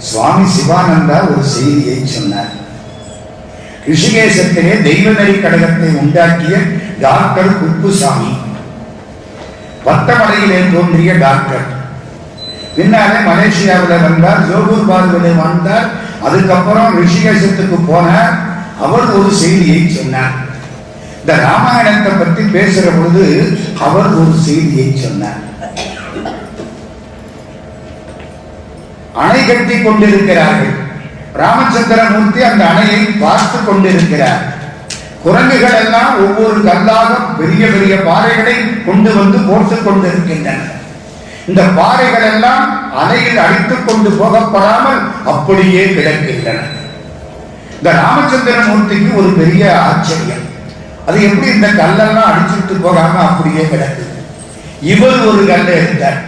சுவாமி சிவானந்தா ஒரு செய்தியை சொன்னார். ரிஷிகேசத்திலே தெய்வநெறி கழகத்தை உண்டாக்கிய டாக்டர் குப்புசாமி, பத்தமடையிலே தோன்றிய டாக்டர், பின்னாலே மலேசியாவில் வந்தார், ஜோகூர் பார்விலே வந்தார், அதுக்கப்புறம் ரிஷிகேசத்துக்கு போனார். அவர் ஒரு செய்தியை சொன்னார். இந்த ராமாயணத்தை பற்றி பேசுற பொழுது அவர் ஒரு செய்தியை சொன்னார். அணை கட்டி கொண்டிருக்கிறார்கள். ராமச்சந்திரமூர்த்தி அந்த அணையை பார்த்து கொண்டிருக்கிறார். குரங்குகள் எல்லாம் ஒவ்வொரு கல்லாக பெரிய பெரிய பாறைகளை கொண்டு வந்து போட்டுக் கொண்டிருக்கின்றன. இந்த பாறைகள் எல்லாம் அலையில் அடித்துக் கொண்டு போகப்படாமல் அப்படியே கிடக்கின்றன. இந்த ராமச்சந்திரமூர்த்திக்கு ஒரு பெரிய ஆச்சரியம், அது எப்படி இந்த கல்லெல்லாம் அடிச்சுட்டு போகாம அப்படியே கிடக்குது. இவர் ஒரு கல்லை எடுத்தார்,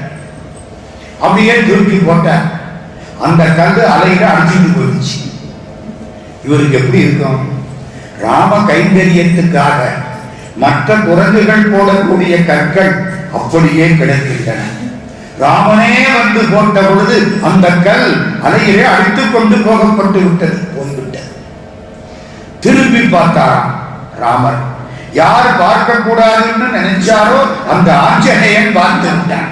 அப்படியே தூக்கி போட்டார். அந்த கல் அலையில அடிச்சுட்டு போயிடுச்சு. இவருக்கு எப்படி இருக்கும்? ராம கைங்கரியத்துக்காக மற்ற குரங்குகள் போடக்கூடிய கற்கள் அப்படியே கிடக்கின்றன. ராமனே வந்து போட்ட பொழுது அந்த கல் அலையிலே அடித்துக் கொண்டு போகப்பட்டு விட்டது, போய்விட்டது. திரும்பி பார்த்தாராம் ராமர். யார் பார்க்க கூடாதுன்னு நினைச்சாரோ அந்த ஆஞ்சநேயன் பார்த்து விட்டான்.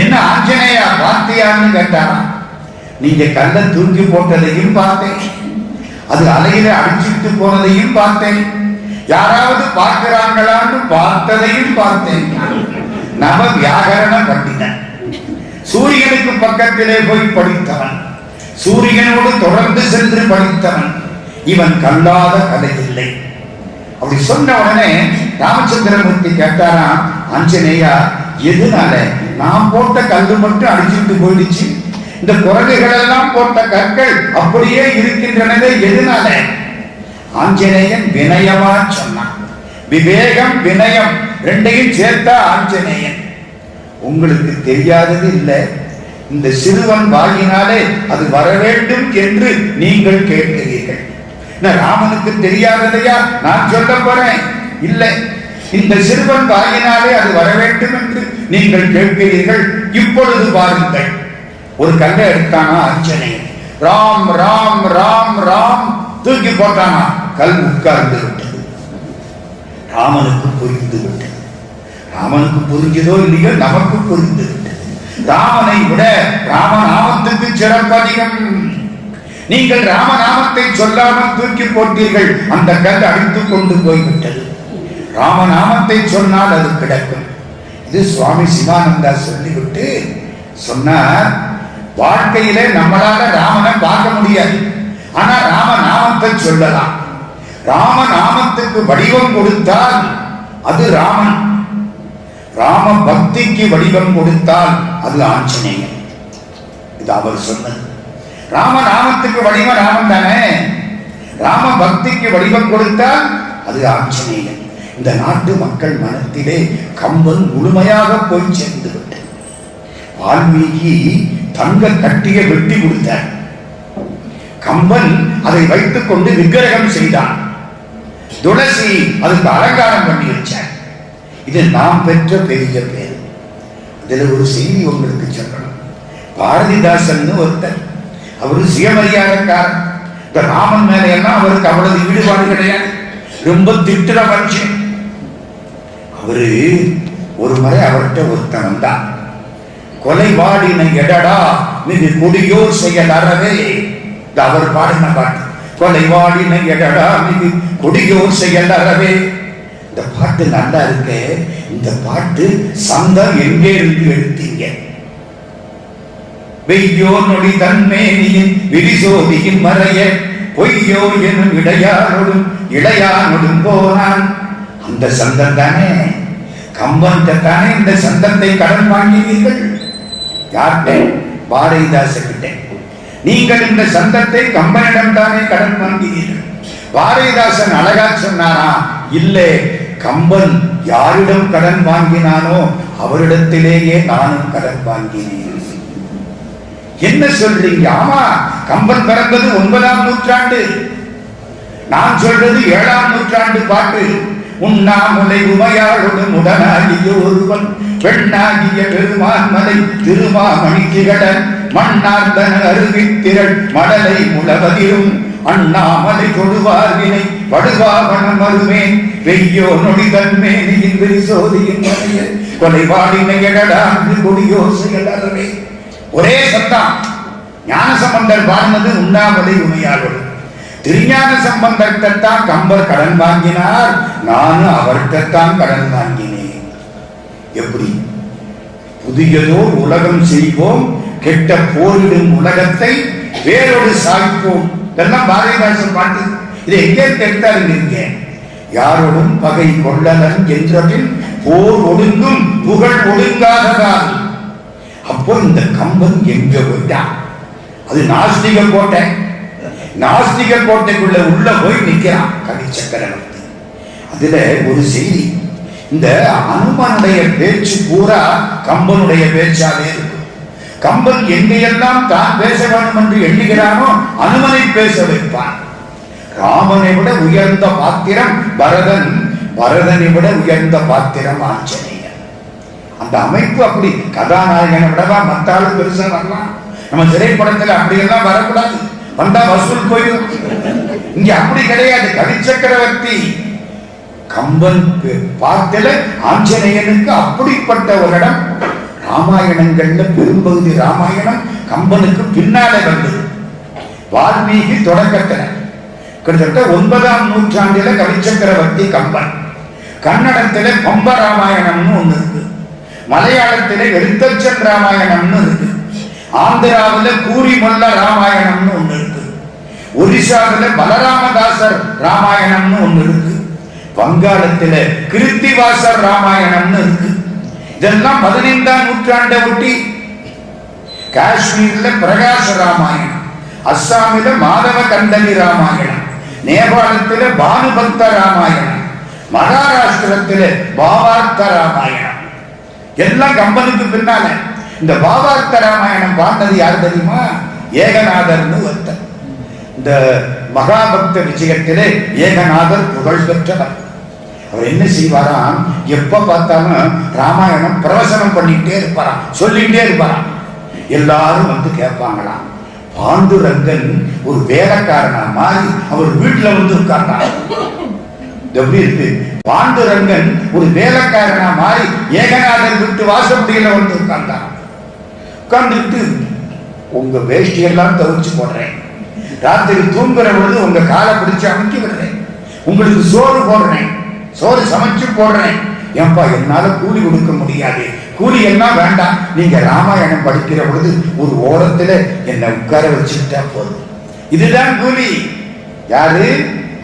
என்ன ஆஞ்சநேயா பார்த்தியான்னு கேட்டாராம். நீங்க கல்லை தூக்கி போட்டதையும் பார்த்தேன், அது அலையில அடிச்சுட்டு போனதையும் பார்த்தேன், யாராவது பார்க்கிறாங்களான்னு பார்த்ததையும் பார்த்தேன். நவ வியாகரண பண்டிதன், சூரியனுக்கு பக்கத்திலே போய் படித்தவன், சூரியனோடு தொடர்ந்து சென்று படித்தவன். இவன் கல்லாத கதை இல்லை. அப்படி சொன்ன உடனே ராமச்சந்திரமூர்த்தி கேட்டாராம், ஆஞ்சநேயா எதுனால நான் போட்ட கல்லு மட்டும் அடிச்சுட்டு போயிடுச்சு, இந்த குரங்குகள் எல்லாம் போட்ட கற்கள் அப்படியே இருக்கின்றனவே, எதுனால? ஆஞ்சநேயன் வினயமா சொன்னான். விவேகம் வினயம் ரெண்டையும் சேர்த்தா ஆஞ்சநேயன். உங்களுக்கு தெரியாதது இல்லை, இந்த சிறுவன் வாயினாலே அது வர வேண்டும் என்று நீங்கள் கேட்கிறீர்கள். ராமனுக்கு தெரியாததையா நான் சொல்ல போறேன்? இல்லை, இந்த சிறுவன் வாயினாலே அது வர வேண்டும் என்று நீங்கள் கேட்கிறீர்கள். இப்பொழுது பாருங்கள், ஒரு கல்லை எடுத்தானா ஆஞ்சநேயன், ராம் ராம் ராம் ராம் தூக்கி போட்டானா, கல் உட்கார்ந்து விட்டது. ராமனுக்கு புரிந்து விட்டது. ராமனுக்கு புரிஞ்சதோ இல்லையோ, நமக்கு புரிந்து விட்டது. ராமனை விட ராமநாமத்துக்கு சிறப்பு அதிகம். நீங்கள் ராமநாமத்தை சொல்லாமல் தூக்கி போட்டீர்கள், அந்த கல் அடித்துக் கொண்டு போய்விட்டது. ராமநாமத்தை சொன்னால் அது கிடக்கும். இது சுவாமி சிவானந்தா சொல்லிவிட்டு சொன்னார், வாழ்க்கையிலே நம்மளால ராமனை பார்க்க முடியாது, ஆனா ராமநாமத்தை சொல்லலாம். ராமநாமத்துக்கு வடிவம் கொடுத்தால் அது ராமன், ராம பக்திக்கு வடிவம் கொடுத்தால் அது ஆஞ்சநேயன். இது அவர் சொன்னது. ராமநாமத்துக்கு வடிவம் ராமன் தானே, ராம பக்திக்கு வடிவம் கொடுத்தால் அது ஆஞ்சநேயன். இந்த நாட்டு மக்கள் மனத்திலே கம்பன் முழுமையாக போய் சேர்ந்து விட்டார். வால்மீகி தங்க கட்டிய வெட்டி கொடுத்தார், கம்பன் அதை வைத்துக் கொண்டு விக்கிரகம் செய்தான். துளசி அதுக்கு அலங்காரம் பண்ணி வச்சார். இது நாம் பெற்ற பெரிய பேர். இதுல ஒரு செய்தி உங்களுக்கு சொல்லணும். பாரதிதாசன் ஒருத்தர், அவரு சுயமரியாதைக்காரர். இந்த ராமன் மேல எல்லாம் அவருக்கு அவ்வளவு ஈடுபாடு கிடையாது, ரொம்ப திட்டுற மனுஷன். அவரு ஒரு முறை அவர்கிட்ட ஒருத்தன் வந்தான், கொலைவாடின எடடா மிகு கொடியோர் செயல் அறவே. அவர் பாடின பாட்டு, கொலைவாடின எடடா மிகு கொடியோர் செயல் அறவே. இந்த பாட்டு நல்லா இருக்கு. இந்த பாட்டு சந்தம் எங்கே இருந்து எடுத்தீங்க? வெய்யோ நொடி தன்மேனியின் விரிசோதியின் மறைய பொய்யோ எனும் இடையானொடும் இளையானொடும் போனான். அந்த சந்தம் தானே, கம்பன் தானே இந்த சந்தத்தை கடன் வாங்கினீர்கள். யார்கிட்ட? பாரதிதாசன். நீங்கள் இந்த சந்தத்தை கம்பனிடம் தானே கடன் வாங்கினீர்கள். பாரதிதாசன் அழகா சொன்னாரா, இல்லை, கம்பன் யாரிடம் கடன் வாங்கினானோ அவரிடத்திலேயே நானும் கடன் வாங்கினேன். என்ன சொல்றீங்க? ஆமா, கம்பன் பிறந்தது 9ஆம் நூற்றாண்டு, நான் சொல்றது 7ஆம் நூற்றாண்டு பாட்டு. உண்ணாமுலை உமையாளோடு உடனாகிய ஒருவன் பெண்ணாகிய பெருமான் மலை திருமாமணி திகழ மண்ணார்ந்தன அருவித்திரள் மடலை முழவதிரும் அண்ணாமலை தொழுவார்வினை வடுவாவனம் வருவேன் வெய்யோ நொடி தன்மேனியின் விரிசோதியின் மனைய கொலைவாடினை எழடாந்து கொடியோசையலறவே. ஒரே சத்தம். ஞானசம்பந்தர் பாடினது உண்ணாமலை உமையாளோடு. திருஞான சம்பந்தத்தான் கம்பர் கடன் வாங்கினார், நானும் அவர்கிட்டத்தான் கடன் வாங்கினேன். எப்படி? புதியதோர் உலகம் செய்வோம், கெட்ட போரிடும் உலகத்தை வேறொரு சாய்ப்போம். இதெல்லாம் பாரதிதாசன் பாட்டு. இதை எங்கே தெரிந்தாருங்க? யாரோடும் பகை கொள்ளலன் என்றபின் போர் ஒடுங்கும் புகழ் ஒடுங்காததால். அப்போ இந்த கம்பன் எங்க போயிட்டான்? அது நாஸ்திக கோட்டை. நாஸ்திக கோட்டைக்குள்ள உள்ள போய் நிற்கிறான் கவி சக்கரவர்த்தி. அதுல ஒரு செய்தி, இந்த அனுமனுடைய பேச்சு பூரா கம்பனுடைய பேச்சாவே இருக்கும். கம்பன் எங்கெல்லாம் தான் பேச வேண்டும் என்று எண்ணுகிறானோ அனுமனை பேச வைப்பான். ராமனை விட உயர்ந்த பாத்திரம் பரதன், பரதனை விட உயர்ந்த பாத்திரம் ஆஞ்சநேயன். அந்த அமைப்பு அப்படி. கதாநாயகனை விடவா மத்தாலும் பெருசா வரலாம். நம்ம திரைப்படத்துல அப்படியெல்லாம் வரக்கூடாது, வந்தா வசூல் போயிடும். இங்க அப்படி கிடையாது. கவி சக்கரவர்த்தி கம்பன் பார்த்தல ஆஞ்சநேயனுக்கு அப்படிப்பட்ட ஒரு இடம். ராமாயணங்கள்ல பெரும்பகுதி ராமாயணம் கம்பனுக்கு பின்னாலே வந்தது. வால்மீகி தொடக்கத்துல கிட்டத்தட்ட 9ஆம் நூற்றாண்டில கவி சக்கரவர்த்தி கம்பன். கன்னடத்தில பம்ப ராமாயணம்னு ஒண்ணு இருக்கு, மலையாளத்தில எழுத்தச்சன் ராமாயணம்னு இருக்கு, ஆந்திராவில கூரிமொல்ல ராமாயணம்னு ஒண்ணு இருக்கு, ஒரிசாவில பலராமதாசர் ராமாயணம்னு ஒண்ணு இருக்கு, வங்காளத்தில கிருத்திவாசர் ராமாயணம்னு இருக்கு. இதெல்லாம் 15ஆம் நூற்றாண்டை ஒட்டி. காஷ்மீர்ல பிரகாச ராமாயணம், அஸ்ஸாமில மாதவ கந்தலி ராமாயணம், நேபாளத்தில பானுபக்த ராமாயணம், மகாராஷ்டிரத்தில பாவார்த்த ராமாயணம். எல்லாம் கம்பனுக்கு பின்னால. இந்த பாவார்த்த ராமாயணம் பாண்டது யார் தெரியுமா? ஏகநாதர்னு ஒருத்தர். இந்த மகாபக்த விஜயத்திலே ஏகநாதர் புகழ் பெற்றவர். அவர் என்ன செய்வாராம்? எப்ப பார்த்தாலும் ராமாயணம் பிரவசனம் பண்ணிட்டே இருப்பாராம், சொல்லிட்டே இருப்பாராம். எல்லாரும் வந்து கேட்பாங்களாம். பாண்டுரங்கன் ஒரு வேலைக்காரனா மாறி அவர் வீட்டுல வந்து உட்கார்ந்தார். எப்படி இருக்கு? பாண்டுரங்கன் ஒரு வேலைக்காரனா மாறி ஏகநாதர் வீட்டு வாசப்படியில வந்து உட்கார்ந்தார். உட்கார்ந்துட்டு, உங்க வேஷ்டியெல்லாம் தவிர்த்து போடுறேன், ராத்திரி தூங்குற பொழுது உங்க காலை பிடிச்சு அமைக்கி விடுறேன், உங்களுக்கு சோறு போடுறேன், சோறு சமைச்சு போடுறேன். ஏன்பா என்னால கூலி கொடுக்க முடியாது, கூலி எல்லாம் வேண்டாம், நீங்க ராமாயணம் படிக்கிற பொழுது ஒரு ஓரத்துல என்னை உட்கார வச்சுக்கிட்டா போதும். இதுதான் கூலி. யாரு?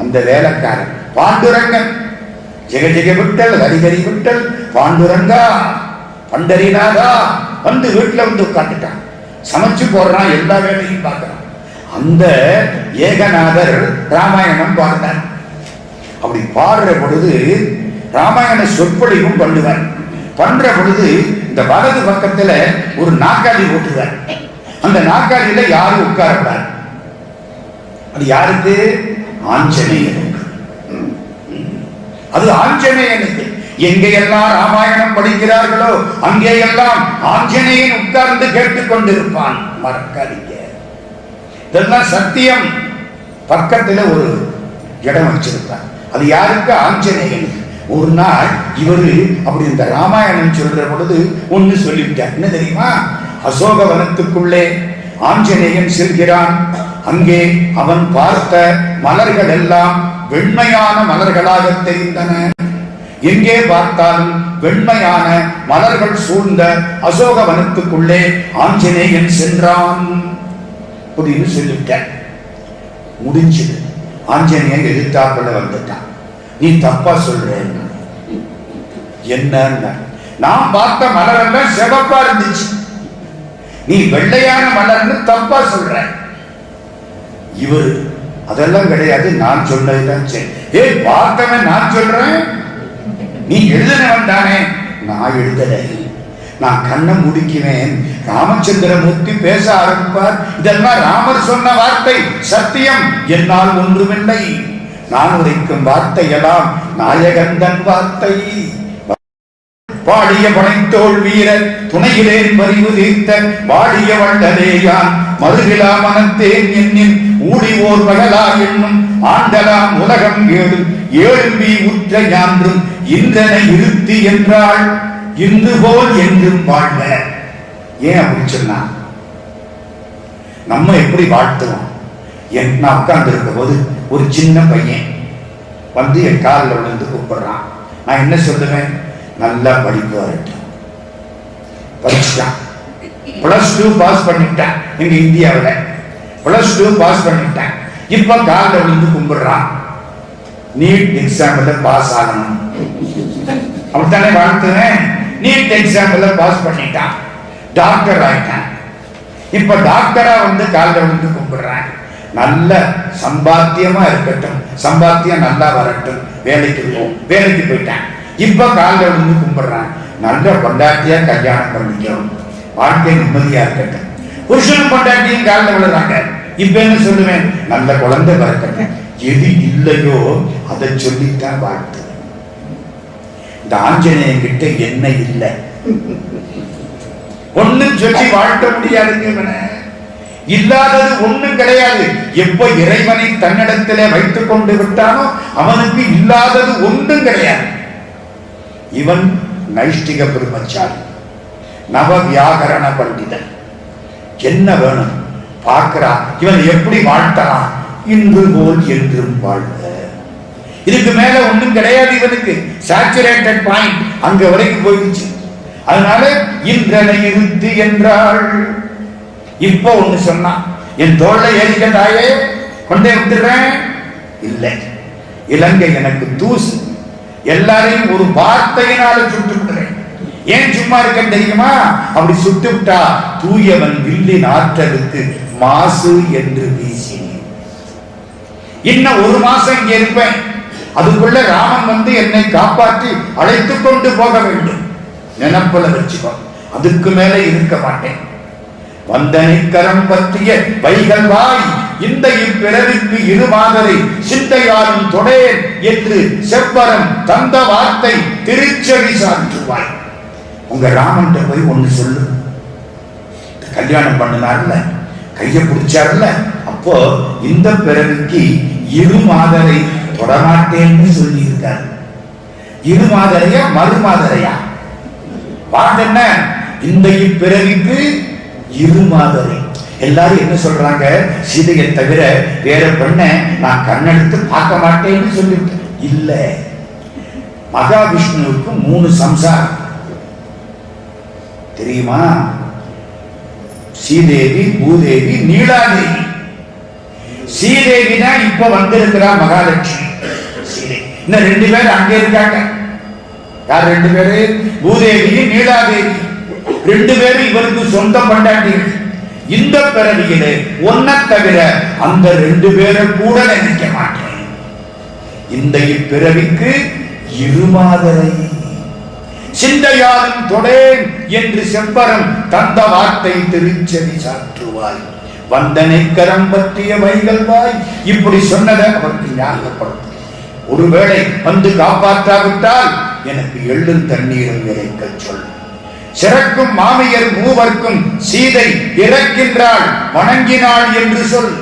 அந்த வேலைக்காரன் பாண்டுரங்கன். ஜெக ஜெக விட்டல் ஹரிஹரி விட்டல் பாண்டுரங்கா பண்டரிநாதா வந்து வீட்டுல வந்து உட்காந்துட்டான். சமைச்சு போடுறான், எல்லா வேலையும் பார்க்கறான். அந்த ஏகநாதர் ராமாயணம் பாடுறார். அப்படி பாடுற பொழுது ராமாயண சொற்பொழிவும் பண்ணுவார். பண்ற பொழுது இந்த வலது பக்கத்துல ஒரு நாற்காலி போட்டுவார். அந்த நாற்காலியில யாரும் உட்காரப்படாது. அது யாருக்கு? ஆஞ்சநேயனுக்கு. அது ஆஞ்சநேயனுக்கு. எங்கெல்லாம் ராமாயணம் படிக்கிறார்களோ அங்கேயெல்லாம் ஆஞ்சநேயன் உட்கார்ந்து கேட்டுக்கொண்டிருப்பான். மறக்காதீங்க, இதெல்லாம் சத்தியம். பக்கத்துல ஒரு இடம் வச்சிருப்பார். அது யாருக்கு? ஆஞ்சநேயனுக்கு. ஒரு நாள் இவரு அப்படி இந்த ராமாயணம் சொல்ற பொழுது ஒண்ணு சொல்லிவிட்டார். என்ன தெரியுமா? அசோகவனத்துக்குள்ளே ஆஞ்சநேயன் செல்கிறான். அங்கே அவன் பார்த்த மலர்கள் எல்லாம் வெண்மையான மலர்களாக தெரிந்தன. எங்கே பார்த்தாலும் வெண்மையான மலர்கள் சூழ்ந்த அசோகவனத்துக்குள்ளே ஆஞ்சநேயன் சென்றான் அப்படின்னு சொல்லிவிட்டார். முடிஞ்சது. ஆஞ்சநேயன் எதிர்த்தாப்புல வந்துட்டான். நீ தப்பா சொல்ற. என்ன? நான் பார்த்த மலர் எல்லாம் சிவப்பா இருந்துச்சு, நீ வெள்ளையான மலர்னு தப்பா சொல்ற. இவரு அதெல்லாம் கிடையாது, நான் சொன்னதுதான் சரி. பார்த்தவன் நான் சொல்றேன், நீ எழுதினவன் தானே. நான் எழுதலை, நான் கண்ணை முடிக்குவேன். ராமச்சந்திரமூர்த்தி பேச ஆரம்பிப்பார். இதெல்லாம் ராமர் சொன்ன வார்த்தை, சத்தியம், என்னால் ஒன்றுமில்லை. நான் உரைக்கும் வார்த்தை எல்லாம் நாயகந்தன் வார்த்தை. பாடிய பனைத்தோல் வீரர் துணையிலேன் பறிவு தீர்த்த வாடிய வண்டலேயான் மறுகிலா மனத்தேன் என்னின் ஊடி ஓர் பகலா என்னும் ஆண்டலாம் உலகம் ஏழு ஏழும்பி உற்ற ஞான்றும் இன்றனை இருத்தி என்றாள் இன்று போல் என்றும் வாழ்க. ஏன் அப்படி சொன்னா? நம்ம எப்படி வாழ்த்துவோம்? நான் உட்கார்ந்து இருக்க போது ஒரு சின்ன பையன் வந்து என் காலில் விழுந்து கூப்பிடுறான். நான் என்ன சொல்லுவேன்? நல்லா படிப்பு வரட்டும். படிச்சுட்டான், +2 பாஸ் பண்ணிட்டான். எங்க இந்தியாவில் +2 பாஸ் பண்ணிட்டான். இப்ப காலில் விழுந்து கும்பிடுறான். நீட் எக்ஸாம்ல பாஸ் ஆகணும் அப்படித்தானே வாழ்த்துவேன். நீட் எக்ஸாம்ல பாஸ் பண்ணிட்டான், டாக்டர் ஆயிட்டான். இப்ப டாக்டரா வந்து காலில் விழுந்து கும்பிடுறான். நல்ல சம்பாத்தியமா இருக்கட்டும், சம்பாத்தியம் நல்லா வரட்டும், வேலைக்கு போயிட்டான். இப்ப காலில் விழுந்து கும்பிடுறான். நல்ல பொண்டாட்டியா கல்யாணம் பண்ணிக்கணும், வாழ்க்கை நிம்மதியா இருக்கட்டும். புருஷனும் பொண்டாட்டியும் காலில் விழுறாங்க. இப்ப என்ன சொல்லுவேன்? நல்ல குழந்தை பிறக்கட்டும். எது இல்லையோ அதை சொல்லித்தான் வாழ்த்து. இந்த ஆஞ்சநேயன் கிட்ட என்ன இல்லை ஒண்ணு சொல்லி வாழ்த்த முடியாதுங்க. இல்லாதது ஒண்ணும் கிடையாது. எப்ப இறைவனை தன்னிடத்திலே வைத்துக் கொண்டு விட்டானோ அவனுக்கு இல்லாதது ஒன்றும் கிடையாது. இவன் நைஷ்டிக பிரம்மச்சாரி, நவ வியாகரண பண்டிதன். என்ன வேணும் பார்க்கிறான். இவன் எப்படி வாழ்த்தலாம்? இன்று போல் என்றும் வாழ்க. இதுக்கு மேல ஒண்ணும் கிடையாது. இவனுக்கு சாச்சுரேட்டட் பாயிண்ட் அங்க வரைக்கும் போயிடுச்சு. அதனால இன்றனை இருத்தி என்றாள். இப்ப ஒண்ணு சொன்னா, என் தோளை ஏறிக்க தாயே, கொண்டே விட்டுறேன். இல்லை, இலங்கை எனக்கு தூசு. எல்லாரையும் ஒரு வார்த்தையினால சுட்டு விடுறேன். ஏன் சும்மா இருக்க தெரியுமா? அப்படி சுட்டு விட்டா தூயவன் வில்லின் ஆற்றலுக்கு மாசு என்று வீசினேன். இன்னும் 1 மாசம் இங்க இருப்பேன். அதுக்குள்ள ராமன் வந்து என்னை காப்பாற்றி அழைத்துக் கொண்டு போக வேண்டும். நினைப்புல வச்சுக்கோ. அதுக்கு மேல இருக்க மாட்டேன். வந்தனை கரம் பற்றிய வைகள் வாய் இந்த இப்பிறவிக்கு இருமாதரை சிந்தையாரும் தொடேன் என்று செவ்வரம் தந்த வார்த்தை திருச்செவி சாற்றுவாய். உங்க ராமன் போய் ஒண்ணு சொல்லு. கல்யாணம் பண்ணினார்ல, கைய பிடிச்சார்ல, அப்போ இந்த பிறவிக்கு இருமாதரை தொடமாட்டேன்னு சொல்லி இருக்காரு. இருமாதரையா மறுமாதரையா? வாங்க என்ன? இந்த இப்பிறவிக்கு இருமாதரை. எல்லாரும் என்ன சொல்றாங்க? சீதையை தவிர வேற பெண்ண நான் கண்ணெடுத்து பார்க்க மாட்டேன்னு சொல்லிட்டு இல்ல. மகாவிஷ்ணுவுக்கு 3 சம்சாரம் தெரியுமா? ஸ்ரீதேவி, பூதேவி, நீலாதேவி. ஸ்ரீதேவி தான் இப்ப வந்திருக்கிறா மகாலட்சுமி. இன்னும் 2 பேர் அங்கே இருக்காங்க. யார் 2 பேரு? பூதேவி, நீலாதேவி. 2 பேரும் இவருக்கு சொந்த பண்டாட்டிகள். இந்த பிறவியிலே ஒன்ன தவிர அந்த 2 பேரை கூட நினைக்க மாட்டேன். இந்த இப்பிறவிக்கு இருமாதரை சிந்தையாலும் தொடேன் என்று செம்பரம் தந்த வார்த்தை திருச்செவி சாற்றுவாய். வந்தனை கரம் பற்றிய வைகள் வாய். இப்படி சொன்னதை அவருக்கு ஞாபகப்படுத்தும். ஒருவேளை வந்து காப்பாற்றாவிட்டால் எனக்கு எள்ளும் தண்ணீரும் இறைக்க சொல். சிறக்கும் மாமியர் மூவர்க்கும் சீதை இறக்கின்றாள் வணங்கினாள் என்று சொல்.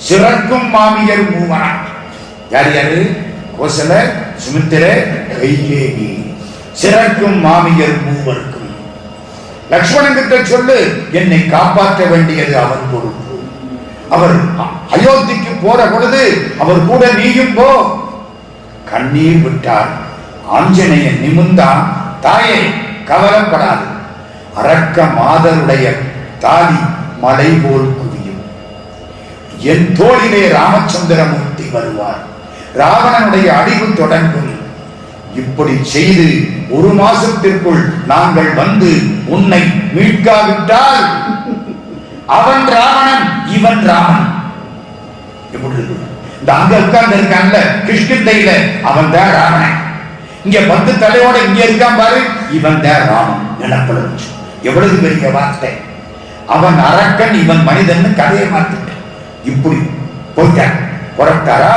சிறக்கும் மாமியர் மூவரான் யார் யாரு? கோசல, சுமித்திர, கைகேயி. சிறக்கும் மாமியர் மூவர்க்கும். லக்ஷ்மணன் கிட்ட சொல்லு, என்னை காப்பாற்ற வேண்டியது அவன் பொறுப்பு. அவர் அயோத்திக்கு போற பொழுது அவர் கூட நீயும் போ. கண்ணீர் விட்டார். ஆஞ்சநேயன் நிமிர்ந்தான். தாயே கவலைப்படாது, அரக்க மாதருடைய தாலி மலை போல் குவியும். என் தோளிலே ராமச்சந்திரமூர்த்தி வருவார். ராவணனுடைய அழிவு தொடங்கும். இப்படி செய்து 1 மாசத்திற்குள் நாங்கள் வந்து உன்னை மீட்காவிட்டால் அவன் ராவணன், இவன் ராமன். எப்படி இருக்கு? இந்த அங்க உட்கார்ந்து இருக்கான்ல கிருஷ்ணத்தையில, அவன் தான் ராவணன். இங்க 10 தலையோட இங்க இருக்கான் பாரு, இவன் தான் ராமன். நிலப்படும் எவ்வளவு பெரிய வார்த்தை. அவன் அரக்கன், இவன் மனிதன் கதையை மாத்திட்டான். இப்படி போயிட்டான். புறப்பட்டாரா?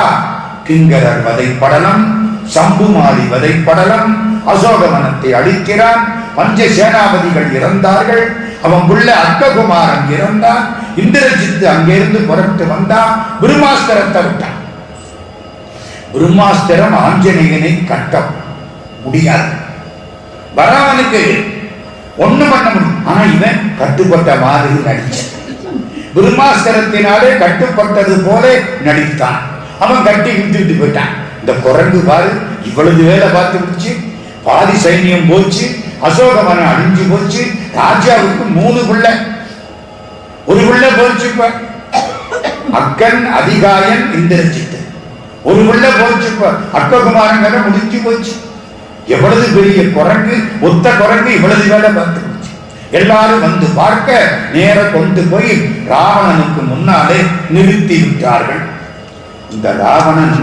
கிங்கரர் வதை படலம் சம்புமாலி வதைப்படலம் அசோகவனத்தை அழிக்கிறான். பஞ்ச சேனாபதிகள் இறந்தார்கள். அவன் புள்ள அர்க்ககுமாரன் இறந்தான். இந்திரஜித்து அங்கிருந்து புறப்பட்டு வந்தான். பிரம்மாஸ்திரத்தை விட்டான். பிரம்மாஸ்திரம் ஆஞ்சநேயனை கட்ட முடியாது. பராவனுக்கு ஒண்ணு பண்ண முடியும். ஆனா இவன் கட்டுப்பட்ட மாதிரி நடிச்சான். பிரம்மாஸ்திரத்தினாலே கட்டுப்பட்டது போல நடித்தான். அவன் கட்டி விட்டுட்டு போயிட்டான். இந்த குரங்கு பாரு, இவ்வளவு வேலை பார்த்து முடிச்சு, பாதி சைன்யம் போச்சு, அசோகவனம் அழிஞ்சு போச்சு. ராஜாவுக்கு 3 பிள்ளை, ஒரு பிள்ளை போச்சு. அக்கன், அதிகாயன், இந்திரஜித்து. ஒரு பிள்ளை போச்சு. அக்ககுமாரன் முடிஞ்சு போச்சு. எவ்வளவு பெரிய குரங்கு, ஒத்த குரங்கு இவ்வளவு வேலை பார்த்து போச்சு. எல்லாரும் வந்து பார்க்க நேர கொண்டு போய் ராவணனுக்கு முன்னாலே நிறுத்தி விட்டார்கள். இந்த ராவணன்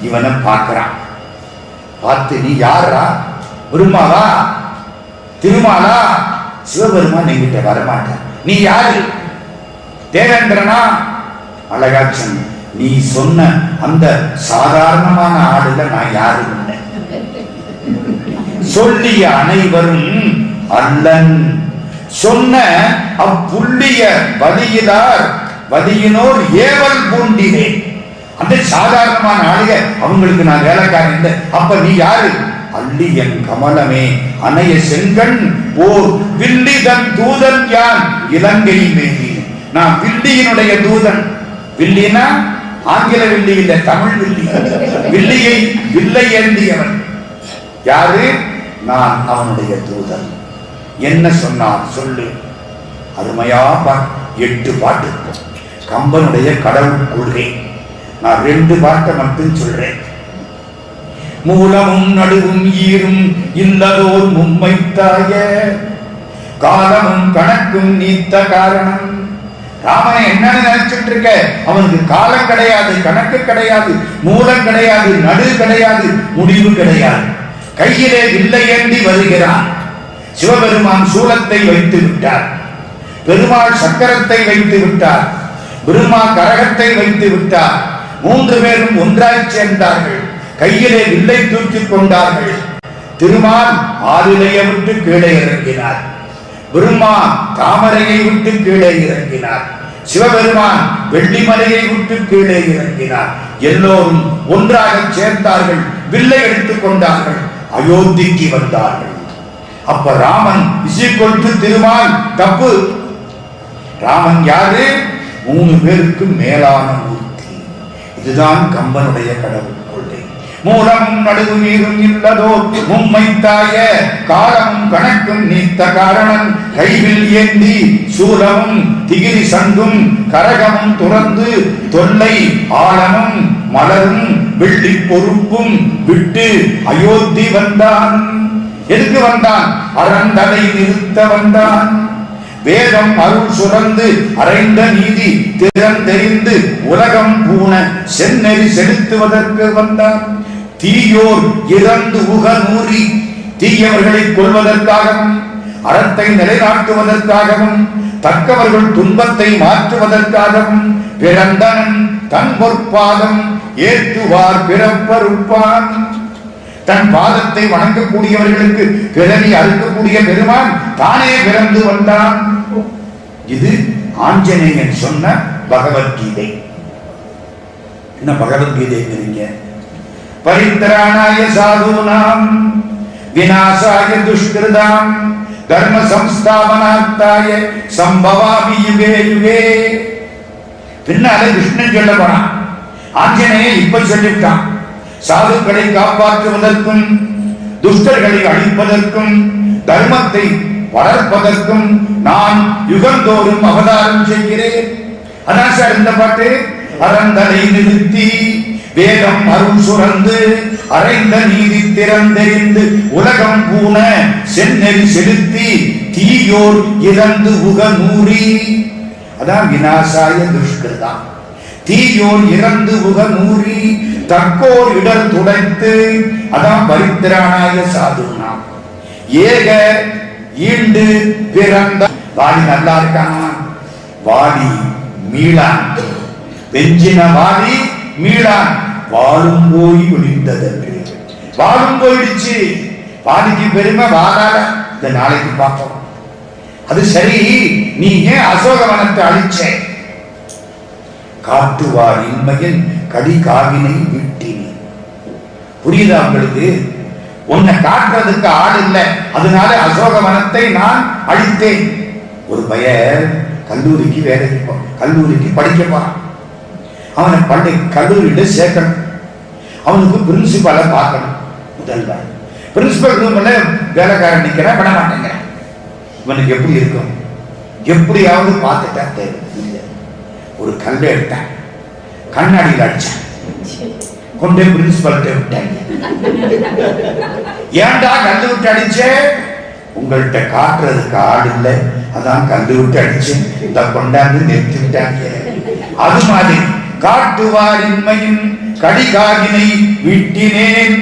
இவனை பார்க்கிறான். பார்த்து, நீ யாரா? பிரம்மாவா? திருமாலா? சிவபெருமான் என்கிட்ட வரமாட்டான். நீ யாரு? தேவேந்திரனா? அழகாட்சன், நீ சொன்ன அந்த சாதாரணமான ஆளுல நான் யாரு இல்லை. சொல்லிய அனைவரும் அல்லன், சொன்ன அப்புள்ளிய வதியிலார் வதியினோர் ஏவல் பூண்டினே. அந்த சாதாரணமான ஆளுக, அவங்களுக்கு நான் வேலைக்காரன் இல்லை. அப்ப நீ யாரு? அல்லியன் கமலமே அணைய செங்கண் ஓர் வில்லிதன் தூதன் யான் இலங்கை மேலி. நான் வில்லியினுடைய தூதன். வில்லினா ஆங்கில வில்லி இல்ல, தமிழ் வில்லி. வில்லியை வில்லை ஏந்தியவன் யாரு? நான் அவனுடைய தூதன். என்ன சொன்னார் சொல்லு. அருமையா பாட்டு, 8 பாட்டு கம்பனுடைய கடவுள் கொள்கை. நான் 2 பாட்டை மட்டும் சொல்றேன். மூலமும் நடுவும் ஈரும் இல்லதோர் மும்மைத்தாய காலமும் கணக்கும் நீத்த காரணம். ராமனை என்னன்னு நினைச்சிட்டு இருக்க? அவனுக்கு காலம் கிடையாது, கணக்கு கிடையாது, மூலம் கிடையாது, நடு கிடையாது, முடிவு கிடையாது. கையிலே வில்லை ஏந்தி வருகிறான். சிவபெருமான் சூலத்தை வைத்து விட்டார். பெருமாள் சக்கரத்தை வைத்து விட்டார். பிரம்மா கரகத்தை வைத்து விட்டார். 3 பேரும் ஒன்றாய் சேர்ந்தார்கள். கையிலே வில்லை தூக்கிக் கொண்டார்கள். திருமால் ஆளிலையை விட்டு கீழே இறங்கினார். பிரம்மா தாமரையை விட்டு கீழே இறங்கினார். சிவபெருமான் வெள்ளிமலையை விட்டு கீழே இறங்கினார். எல்லோரும் ஒன்றாக சேர்ந்தார்கள். வில்லை எடுத்துக் கொண்டார்கள். அயோத்திக்கு வந்தார்கள். அப்ப ராமன் இசைக்கொண்டு திருமால் தப்பு. ராமன் யாரு? 3 பேருக்கு மேலான மூர்த்தி. இதுதான் கம்பனுடைய கடவுள் கொள்கை. மூலமும் நடுவும் நீரும் இல்லதோ மும்மைத்தாய காலமும் கணக்கும் நீத்த காரணம். கைவில் ஏந்தி சூலமும் திகிரி சங்கும் கரகமும் துறந்து தொல்லை ஆழமும் மலரும் வெள்ளி பொறுப்பும் விட்டு அயோத்தி வந்தான். எதுக்கு வந்தான்? அறந்தலை நிறுத்த வந்தான். வேதம் அருள் சுரந்து அறைந்த நீதி திறந்தெறிந்து உலகம் பூண செந்நெறி செலுத்துவதற்கு வந்தான். தீயோர் இறந்து உகநூறி தீயவர்களை கொள்வதற்காகவும் அறத்தை நிலைநாட்டுவதற்காகவும் தக்கவர்கள் துன்பத்தை மாற்றுவதற்காகவும் பிறந்தனன் தன் பொற்பாதம் ஏற்றுவார் பிறப்பருப்பான். தன் பாதத்தை வணங்கக்கூடியவர்களுக்கு பிறவி அறுக்கக்கூடிய பெருமான் தானே பிறந்து வந்தான். இது ஆஞ்சநேயன் சொன்ன பகவத்கீதை. என்ன பகவத்கீதைங்கிறீங்க? பரித்ராணாய சாதுனாம் விநாசாய துஷ்கிருதாம் தர்ம சம்ஸ்தாபனார்த்தாய சம்பவாமி யுகே யுகே. பின்னால கிருஷ்ணன் சொல்ல போறான். ஆஞ்சநேயன் இப்ப சொல்லிவிட்டான். சாதுக்களை காப்பாற்றுவதற்கும் துஷ்டர்களை அழிப்பதற்கும் தர்மத்தை வளர்ப்பதற்கும் நான் யுகந்தோறும் அவதாரம் செய்கிறேன். அதான் சார் இந்த பாட்டு. அறந்தலை நிறுத்தி வேதம் அருள் சுரந்து அறைந்த நீதி திறந்தெறிந்து உலகம் பூண செந்நெறி செலுத்தி தீயோர் இறந்து உகநூறி. அதான் விநாசாய துஷ்கிருதா. தீயோர் இறந்து உகநூறி தக்கோர் இடர் துடைத்து. அதான் பரித்ராணாய சாதுனா. ஏக ஈண்டு பிறந்த. வாடி நல்லா இருக்கானா? வாடி மீளான். பெஞ்சின வாடி மீளான். வாழும் போய் விழிந்ததன்று. வாழும் போயிடுச்சு. பாதிக்கு பெருமை வாழால இந்த நாளைக்கு பார்ப்போம். அது சரி, நீ ஏன் அசோகவனத்தை அழிச்ச? காட்டுவார் இன்மையின் கடி காவினை விட்டினி. புரியுதா உங்களுக்கு? உன்னை காட்டுறதுக்கு ஆள் இல்லை, அதனால அசோகவனத்தை நான் அழித்தேன். ஒரு பையன் கல்லூரிக்கு வேலைக்கு கல்லூரிக்கு படிக்க போறான். அவனை கல்லூரியில சேர்க்கணும். அவனுக்கு பிரின்சிபாலை பார்க்கணும். முதல்ல பிரின்சிபல் ரூம்ல வேலைக்காரன் நிக்கிறேன், விட மாட்டேங்கிறேன். இவனுக்கு எப்படி இருக்கும்? எப்படியாவது பார்த்துட்டா தேவை. ஒரு கல்லை எடுத்தேன், கண்ணாடியில் அடிச்சேன், கொண்டே பிரின்சிபல்கிட்ட விட்டாங்க. ஏன்டா கல்லு விட்டு அடிச்சே? உங்கள்கிட்ட காட்டுறதுக்கு ஆடு இல்லை, அதான் கல்லு விட்டு அடிச்சேன், இந்த கொண்டாந்து நிறுத்தி விட்டாங்க. அது மாதிரி காட்டுவாரின்மையின் கடிகாகினை விட்டினேன்.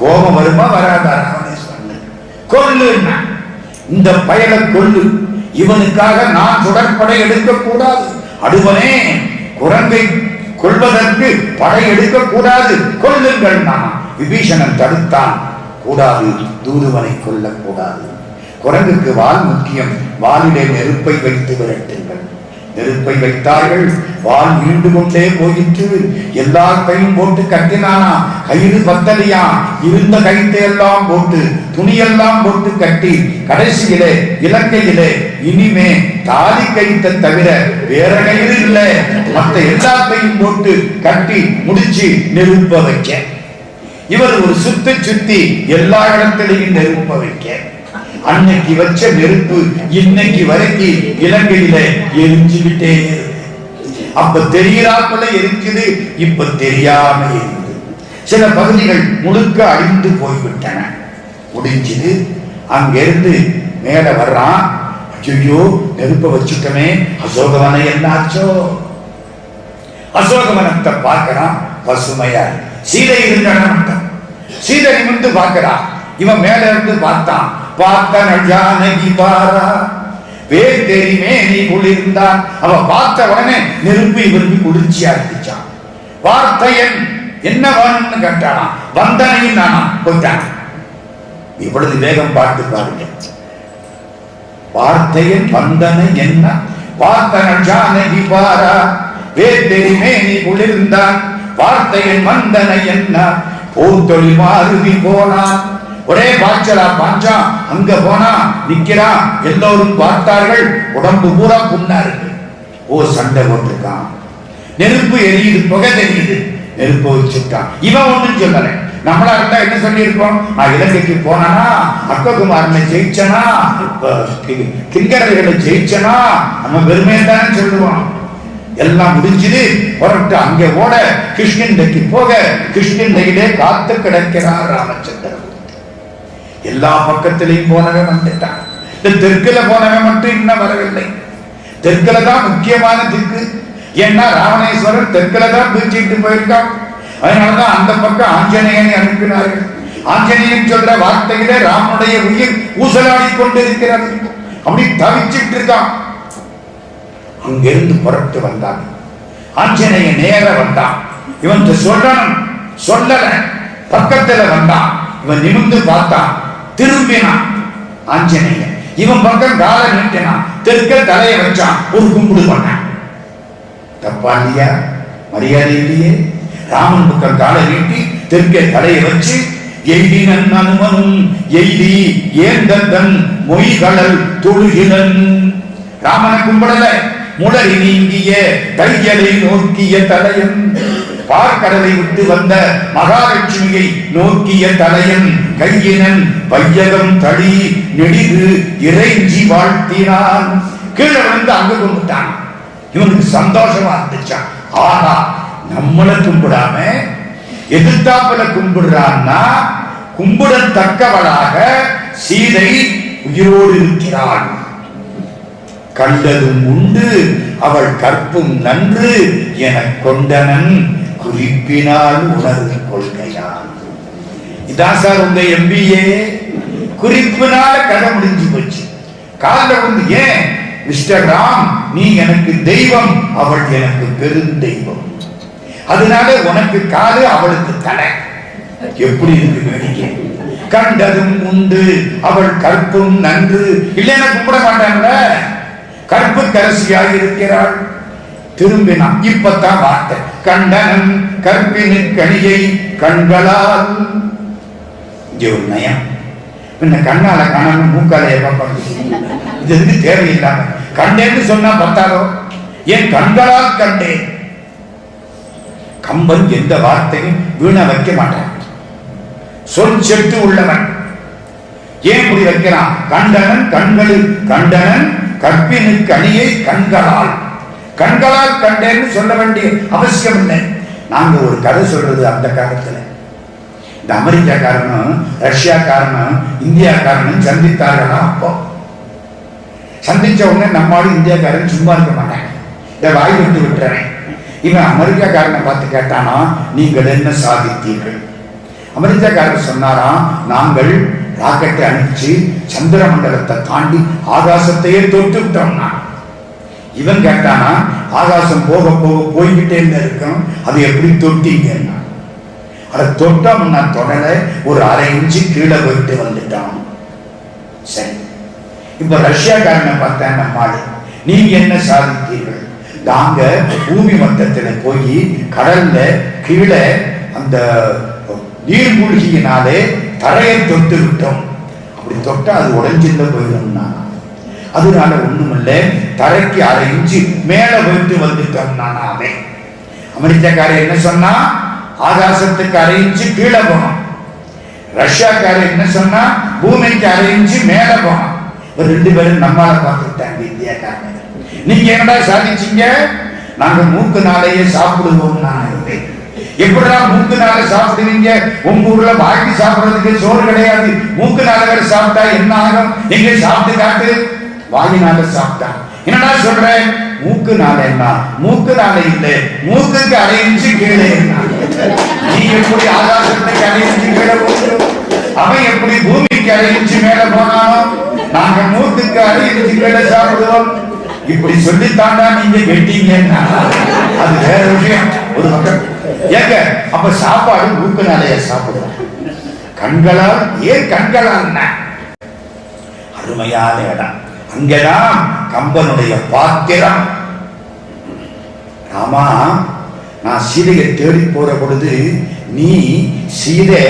கோபம் வருமா வராதா? கொல்லு, இந்த பயலை கொல்லு. இவனுக்காக நான் தொடர்படை எடுக்க கூடாது. அடுவனே, குரங்கை கொள்வதற்கு படை எடுக்க கூடாது, கொல்லுங்கள். நான் விபீஷணன் தடுத்தான், கூடாது, தூதுவனை கொல்லக்கூடாது. குரங்குக்கு வால் முக்கியம், வாலிலே நெருப்பை வைத்து விரட்டுங்கள். நெருப்பை வைத்தார்கள், வால் மீண்டு கொண்டே போயிற்று. எல்லா கையும் போட்டு கட்டினானா, கயிறு பத்தலியா, இருந்த கைத்தை எல்லாம் போட்டு துணியெல்லாம் போட்டு கட்டி கடைசியிலே இலங்கையிலே இனிமே தாலி கைத்தை தவிர வேற கயிறு இல்லை, மற்ற எல்லாத்தையும் போட்டு கட்டி முடிச்சு நெருப்ப வைக்க. இவர் ஒரு சுத்தி எல்லா இடத்திலையும் நெருப்ப வைக்க. அன்னைக்கு வச்ச நெருப்பு இன்னைக்கு வரைக்கும் இலங்கையில எரிஞ்சுக்கிட்டே. அப்ப தெரியாமல எரிஞ்சது, இப்ப தெரியாம எரிஞ்சது. சில பகுதிகள் முழுக்க அழிந்து போய்விட்டன. முடிஞ்சது. அங்கிருந்து மேல வர்றான். ஐயோ, நெருப்ப வச்சுட்டமே, அசோகவனம் என்னாச்சோ? அசோகவனத்தை பார்க்கிறான், பசுமையா. சீதை இருந்த இடம், சீதை நிமிர்ந்து பார்க்கிறான். இவன் மேல இருந்து பார்த்தான். பார்த்த ஜானகி பாரா வேத்தெரிமே நீ குளிர்ந்தான். அவன் பார்த்த உடனே நெருப்பு இவருக்கு குளிர்ச்சியா இருந்துச்சான். வார்த்தையன் என்ன வேணும்னு கேட்டானா, வந்தனையும் நானா போயிட்டான். இவ்வளவு வேகம் பார்த்து பாருங்க. வார்த்தையன் வந்தனை என்ன? பார்த்த ஜானகி பாரா வேத்தெரிமே நீ குளிர்ந்தான். வார்த்தையன் வந்தனை என்ன? போத்தொழில் மாறுதி போனான். ஒரே பாய்ச்சலா பாஞ்சான். அங்க போனா நிக்கிறான். எல்லோரும் பார்த்தார்கள். உடம்பு பூரா புண்ணா இருக்கு. ஓ, சண்டை போட்டிருக்கான். நெருப்பு எரியுது, புகை தெரியுது, நெருப்பு வச்சுட்டான். இவன் ஒண்ணும் சொல்லல. நம்மளா இருந்தா என்ன சொல்லி இருக்கோம்? நான் இலங்கைக்கு போனா, அக்ககுமாரனை ஜெயிச்சனா, கிங்கரர்களை ஜெயிச்சனா, நம்ம பெருமையை தானே சொல்லுவோம். எல்லாம் முடிஞ்சது. புறப்பட்டு அங்கே ஓட, கிருஷ்ணந்தைக்கு போக, கிருஷ்ணந்தையிலே காத்து கிடக்கிறார் ராமச்சந்திரன். எல்லா பக்கத்திலையும் போனவன் வந்துட்டான். இந்த தெற்குல போனவன் மட்டும் இன்னும் வரவில்லை. தெற்குல தான் முக்கியமான திக்கு. ஏன்னா ராவணேஸ்வரர் தெற்குல தான் பிரிச்சுட்டு போயிருக்கான். அதனாலதான் அந்த பக்கம் ஆஞ்சநேயனை அனுப்பினார்கள். ஆஞ்சநேயன் சொல்ற வார்த்தையிலே ராமனுடைய உயிர் ஊசலாடி கொண்டிருக்கிறது. அப்படி தவிச்சிட்டு இருக்கான். அங்கிருந்து புறப்பட்டு வந்தான். ஆஞ்சநேயன் நேர வந்தான். இவன் சொல்லணும், சொல்லல. பக்கத்துல வந்தான். இவன் நிமிர்ந்து பார்த்தான், திரும்பினான். ஆஞ்சநேயன் இவன் பக்கம் கால நீட்டினான். தெற்க தலையை வச்சான், ஒரு கும்பிடு பண்ணான். தப்பா இல்லையா? மரியாதை இல்லையே? ராமன் பக்கம் காலை நீட்டி தெற்கே தலையை வச்சு, எய்தினன் அனுமனும் எய்தி ஏந்தன் மொய்களல் தொழுகினன். ராமனை கும்பிடல, முளரி நீங்கிய தையலை நோக்கிய தலையன். பார்க்கடலை விட்டு வந்த மகாலட்சுமியை நோக்கிய தலையன். கையினன் வையகம் தளி நெடிது இறைஞ்சி வாழ்த்தினான். கீழே வந்து அங்க கும்பிட்டான். இவனுக்கு சந்தோஷமா இருந்துச்சான். ஆனா நம்மளை கும்பிடாம எதிர்த்தாப்புல கும்பிடுறான்னா, கும்பிடத்தக்கவளாக சீதை உயிரோடு இருக்கிறாள். கண்டதும் உண்டு அவள் கற்பும் நன்று என கொண்டனன் குறிப்பினால் உணர்வு கொள்கையான். இதான் சார் உங்க MBA. குறிப்பினால கதை முடிஞ்சு போச்சு. காலில் வந்து, ஏன் மிஸ்டர் ராம், நீ எனக்கு தெய்வம், அவள் எனக்கு பெருந்தெய்வம். அதனால உனக்கு காலு, அவளுக்கு தலை. எப்படி இருக்கு வேடிக்கை. கண்டதும் உண்டு அவள் கற்பும் நன்று. இல்லைன்னா கும்பிட மாட்டாங்க. கற்பு கரசியாக இருக்கிறாள். திரும்பினான். இப்பத்தான் வார்த்தை. கண்டனன் கற்பினு கனியை கண்களால். இங்க ஒரு நயம். பின்ன கண்ணால காணணும், மூக்கால எப்ப இது எதுக்கு தேவையில்லாம கண்டேன்னு சொன்னா பத்தாரோ? என் கண்களால் கண்டேன். கம்பன் எந்த வார்த்தையும் வீண வைக்க மாட்டான். சொல் செட்டு உள்ளவன். ஏன் இப்படி வைக்கிறான்? கண்டனன் கண்களில் கண்டனன் கற்பினுக்கு அணியை கண்களால். கண்களால் கண்டேன்னு சொல்ல வேண்டிய அவசியம் இல்லை. நாங்க ஒரு கதை சொல்றது அந்த காலத்துல. இந்த அமெரிக்காக்காரனும் ரஷ்யாக்காரனும் இந்தியாக்காரனும் சந்தித்தார்களா? அப்போ சந்திச்ச உடனே நம்மாலும் இந்தியாக்காரன் சும்மா இருக்க மாட்டாங்க. இதை வாய் விட்டு விட்டுறேன். இவன் அமெரிக்காக்காரனை பார்த்து கேட்டானா, நீங்கள் என்ன சாதித்தீர்கள்? அமெரிக்காக்காரர் சொன்னாரா, நாங்கள் ராக்கெட்டை அனுப்பிச்சு சந்திர மண்டலத்தை தாண்டி ஆகாசத்தையே தொட்டு விட்டோம்னா. இவன் கேட்டானா, ஆகாசம் போக போக போய்கிட்டே இருக்கும், அது எப்படி தொட்டீங்கன்னா? அதை தொட்டோம்னா தொடல ஒரு அரை இன்ச்சு கீழே போயிட்டு வந்துட்டான். சரி, இப்ப ரஷ்யாக்காரனை பார்த்தேன் நம்மாடு, நீங்க என்ன சாதித்தீர்கள்? நாங்க பூமி மட்டத்துல போய் கடல்ல கீழே அந்த நீர்மூழ்கியினாலே தரையை தொட்டு விட்டோம். அப்படி தொட்டா அது உடைஞ்சிருந்த போயிடும்னா, அதனால ஒண்ணுமில்ல, தரைக்கு அரை இன்ச்சு மேல போயிட்டு வந்துட்டோம். நானே அமெரிக்காக்காரர் என்ன சொன்னா, ஆகாசத்துக்கு அரை இன்ச்சு கீழே போனோம். ரஷ்யாக்காரர் என்ன சொன்னா, பூமிக்கு அரை இன்ச்சு மேல போனோம். ஒரு ரெண்டு பேரும் நம்மால பார்த்துட்டாங்க இந்தியாக்காரங்க. நீங்க என்னடா சாதிச்சீங்க? நாங்க மூக்கு நாளையே சாப்பிடுவோம். நான் எப்படிடா மூக்கு நாளை சாப்பிடுவீங்க? உங்க ஊர்ல வாங்கி சாப்பிடுறதுக்கு சோறு கிடையாது. மூக்கு நாளை சாப்பிட்டா என்ன ஆகும்? எங்க சாப்பிட்டு காட்டு. வாயினால சாப்பிட்டா என்னடா சொல்றேன்? மூக்கு நாளை என்ன? மூக்கு நாளை இல்லை, மூக்குக்கு அரை இன்ச்சு கீழே. நீ எப்படி ஆகாசத்துக்கு அரை இன்ச்சு கீழே போகிறோம்? அவன் எப்படி பூமிக்கு அரை இன்ச்சு மேல போனானோ, நாங்க மூக்குக்கு அரை இன்ச்சு கீழே சாப்பிடுவோம். இப்படி சொல்லித்தாண்டா நீங்க வெட்டீங்கன்னா அது வேற விஷயம். ஒரு பக்கம் ஏங்க, அப்ப சாப்பாடு மூக்கு நாளைய சாப்பிடுவோம். கண்களால். ஏன் கண்களால்? அருமையான இடம். அங்கதான் கம்பனுடைய பாத்திரம். ஆமா, நான் சீதையை தேடி போற பொழுது நீ சீதை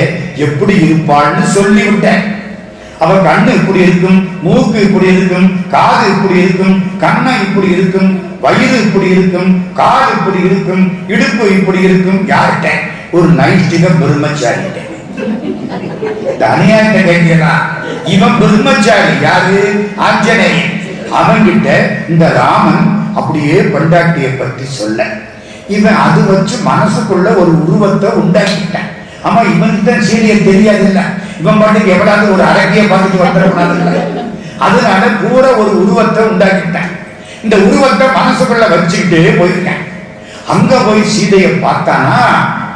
எப்படி இருப்பாள்னு சொல்லிவிட்டேன். அவ கண்ணு இப்படி இருக்கும், மூக்கு இப்படி இருக்கும், காது இப்படி இருக்கும், கண்ணம் இப்படி இருக்கும், வயிறு இப்படி இருக்கும், கால் இப்படி இருக்கும், இடுப்பு இப்படி இருக்கும். யார்கிட்ட? ஒரு நைஷ்டிக பிரம்மச்சாரிட்ட. அநியாயத்தை கேட்கிறா. இவன் பிரம்மச்சாரி. யாரு? ஆஞ்சநேயன். அவன்கிட்ட இந்த ராமன் அப்படியே பொண்டாட்டியை பற்றி சொல்ல, இவன் அது வச்சு மனசுக்குள்ள ஒரு உருவத்தை உண்டாக்கிட்டான். ஆமா, இவனுக்கு தான் சீரிய தெரியாது இல்ல. இவன் பாட்டுக்கு எவ்வளவு ஒரு அழகிய பார்த்துட்டு வந்துடக்கூடாது. அதனால பூரா ஒரு உருவத்தை உண்டாக்கிட்டான். இந்த உருவத்தை மனசுக்குள்ள வச்சுக்கிட்டே போயிருக்கேன். அங்க போய் சீதையை பார்த்தானா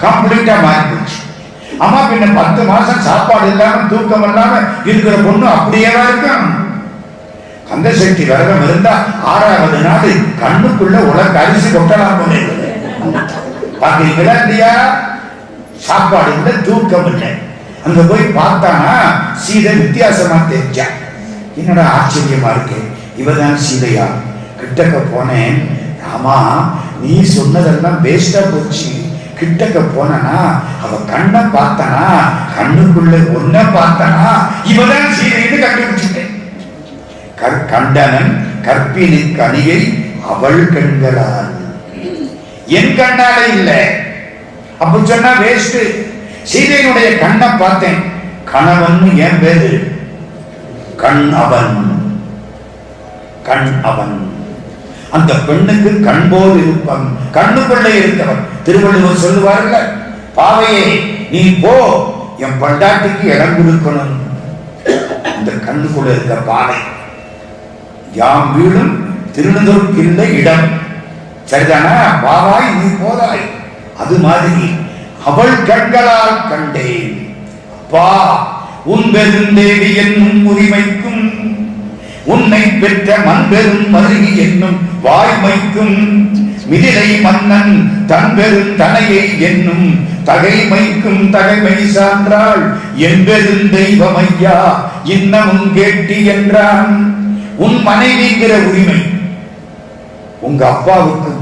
கம்ப்ளீட்டா மாறி போச்சு. ஆமா, பின்ன 10 மாசம் சாப்பாடு இல்லாம தூக்கம் இல்லாம இருக்கிற பொண்ணு அப்படியேவா இருக்கும்? கந்த சக்தி விரதம் இருந்தா 6வது நாள் கண்ணுக்குள்ள உலக அரிசி கொட்டலாம் போல பாத்தீங்களா இல்லையா? சாப்பாடு இல்லை, தூக்கம் இல்லை. அங்க போய் பார்த்தானா சீதை வித்தியாசமா தெரிஞ்சா. என்னோட ஆச்சரியமா இருக்கு, இவதான் சீதையா? கிட்டக்க போனேன். ஆமா, நீ சொன்னதெல்லாம் வேஸ்டா போச்சு. கிட்டக்க போனா அவ கண்ணை பார்த்தானா, கண்ணுக்குள்ள ஒன்ன பார்த்தானா, இவதான் சீதைன்னு கண்டுபிடிச்சிட்டேன். கண்டனன் கற்பினுக்கு அணியை அவள் கண்களால். என் கண்ணால இல்லை. அப்ப சொன்னா வேஸ்ட். சீதையினுடைய கண்ணை பார்த்தேன். கணவன் என் பேரு. கண் அவன். கண் அவன். அந்த பெண்ணுக்கு கண் போல் இருப்பான், கண்ணுக்குள்ளே இருக்கவன். திருவள்ளுவர் சொல்லுவார்ல, பாவையே நீ போ, என் பண்டாட்டிக்கு இடம் கொடுக்கணும். இந்த கண்ணுக்குள்ள இருக்க பாவை. யாம் வீடும் திருநதற்கு இல்லை இடம். சரிதானா? பாவாய் நீ போதாய். அது மாதிரி அவள் கண்களால் கண்டேன். அப்பா, உன் பெருந்தேவி என்னும் உரிமைக்கும், உன்னை பெற்ற மண்பெரும் மருகி என்னும் வாய்மைக்கும், மிதிலை மன்னன் தன் பெரும் தனையை என்னும் தகைமைக்கும் தகைமை சான்றாள் என்பெரும் தெய்வம் ஐயா இன்னமும் கேட்டி என்றான். உன் மனைவிங்கிற உரிமை, உங்க அப்பாவுக்கு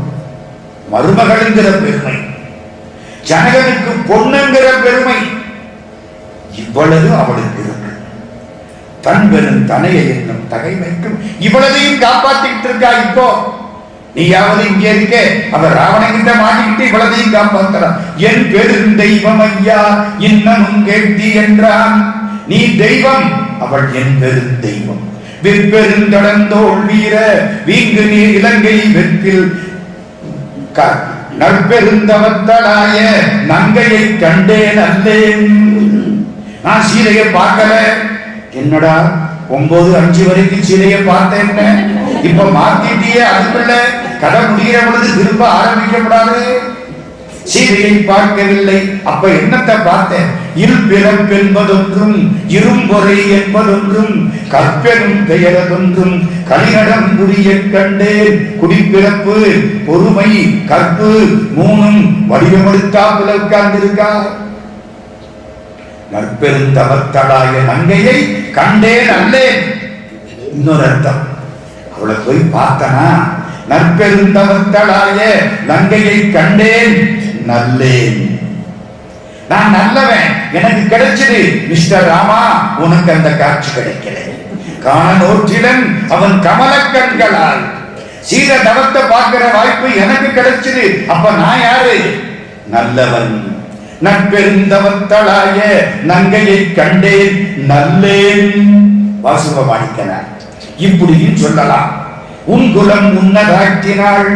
மருமகள்ங்கிற பெருமை, ஜனகனுக்கு பொண்ணுங்கிற பெருமை, இவ்வளவு அவளுக்கு இருக்கு. தன் பெரும் தனையை என்னும் தகைமைக்கும் இவ்வளதையும் காப்பாத்திட்டு இருக்கா. இப்போ நீயாவது இங்க இருக்க, அவர் ராவணங்கிட்ட மாட்டிக்கிட்டு இவ்வளதையும் காப்பாத்துறான். என் பெரும் தெய்வம் ஐயா இன்னமும் கேட்டி என்றான். நீ தெய்வம், அவள் என் பெரும் தெய்வம். வெற்பெருந்தடந்தோள் வீர வீங்கு நீர் இலங்கை வெற்றில் நற்பெருந்தவத்தலாய நங்கையை கண்டேன் அல்லேன். நான் சீதையை பார்க்கல. என்னடா 9:05 வரைக்கும் சீதையை பார்த்தேன், இப்ப மாத்திட்டியே. அதுக்குள்ள கதை முடிகிற பொழுது திரும்ப ஆரம்பிக்கப்படாது. சீதையை பார்க்கவில்லை, அப்ப என்னத்தை பார்த்தேன்? இருபிறப்பு என்பதொன்றும் இரும்பொறை என்பதொன்றும் கற்பெரும் பெயரதொன்றும் கலிநடம் புரிய கண்டேன். குடிப்பிறப்பு, பொறுமை, கற்பு மூணும் வடிவமெடுத்தாப்புல உட்கார்ந்திருக்கா. நற்பெருந்தவத்தலாய நங்கையை கண்டேன் அல்லேன். இன்னொரு அர்த்தம், அவளை போய் பார்த்தனா, நற்பெருந்தவத்தலாய நங்கையை கண்டேன் நல்லேன். நான் நல்லவன், எனக்கு கிடைச்சது. மிஸ்டர் ராமா, உனக்கு அந்த காட்சி கிடைக்கல. காண நோற்றிலன் அவன் கமல கண்களால் சீத தவத்தை பார்க்கிற வாய்ப்பு எனக்கு கிடைச்சது. அப்ப நான் யாரு? நல்லவன். நற்பெருந்தவத்தலாய நங்கையை கண்டேன் நல்லேன். வாசுவ மாணிக்கனார் இப்படியும் சொல்லலாம். உன் குலம் உன்னதாக்கினாள்,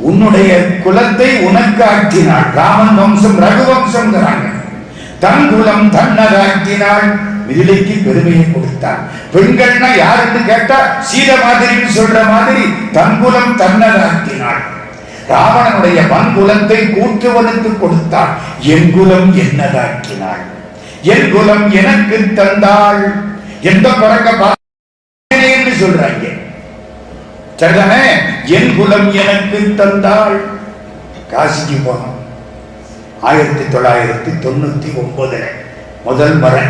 உன்னுடைய குலத்தை உனக்கு ஆக்கினாள். ராமன் வம்சம் ரகுவம்சம். தன் குலம் தன்னதாக்கினாள், மிதிலைக்கு பெருமையை கொடுத்தாள். பெண்கள்னா யாருன்னு கேட்டா சீத மாதிரி சொல்ற மாதிரி தன் குலம் தன்னதாக்கினாள். ராவணனுடைய வன்குலத்தை கூற்றுவனுக்கு கொடுத்தாள். என் குலம் என்னதாக்கினாள், என் குலம் எனக்கு தந்தாள். எந்த பறக்க என்று சொல்றாங்க, சரிதானே? என் குலம் எனக்கு தந்தாள். காசிக்கு போனோம் 1999 முதல் முறை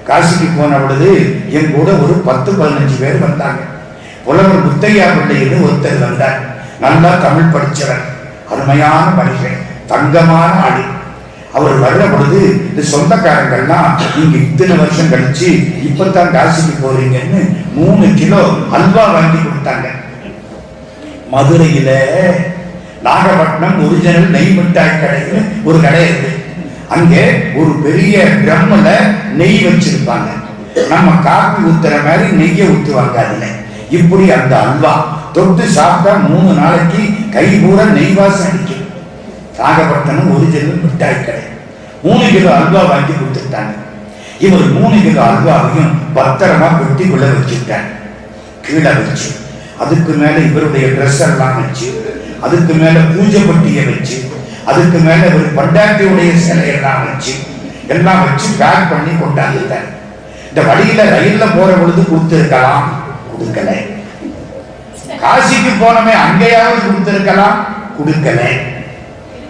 காசிக்கு போன பொழுது என் கூட ஒரு 10-15 பேர் வந்தாங்க. புலவர் முத்தையா பிள்ளைன்னு ஒருத்தர் வந்தார். நல்லா தமிழ் படிச்சவர், அருமையான மனுஷன், தங்கமான ஆளு. அவர் வர்ற பொழுது இந்த சொந்தக்காரங்கள்லாம் நீங்க இத்தனை வருஷம் கழிச்சு இப்பதான் காசிக்கு போறீங்கன்னு 3 கிலோ அல்வா வாங்கி கொடுத்தாங்க. மதுரையில நாகப்பட்டினம் ஒரிஜினல் நெய் மிட்டாய் கடைன்னு ஒரு கடை இருக்கு. அங்கே ஒரு பெரிய ட்ரம்ல நெய் வச்சிருப்பாங்க. நம்ம காப்பி ஊத்துற மாதிரி நெய்யை ஊத்துவாங்க அதுல. இப்படி அந்த அல்வா தொட்டு சாப்பிட்டா 3 நாளைக்கு கை பூரா நெய் வாசம் அடிக்கும். நாகப்பட்டினம் ஒரிஜினல் மிட்டாய் கடை. 3 கிலோ அல்வா வாங்கி கொடுத்துட்டாங்க. இவர் 3 கிலோ அல்வாவையும் பத்திரமா பெட்டிக்குள்ள வச்சுட்டாங்க. கீழே வச்சு அதுக்கு மேல இவருடைய ட்ரெஸ் எல்லாம் வச்சு, அதுக்கு மேல பூஜை பட்டியை வச்சு, அதுக்கு மேல ஒரு பண்டாட்டியுடைய சிலையெல்லாம் வச்சு எல்லாம் வச்சு பேக் பண்ணி கொண்டாந்துட்டார். இந்த வழியில ரயில்ல போற பொழுது கொடுத்திருக்கலாம், கொடுக்கல. காசிக்கு போனமே அங்கேயாவது கொடுத்திருக்கலாம், கொடுக்கல.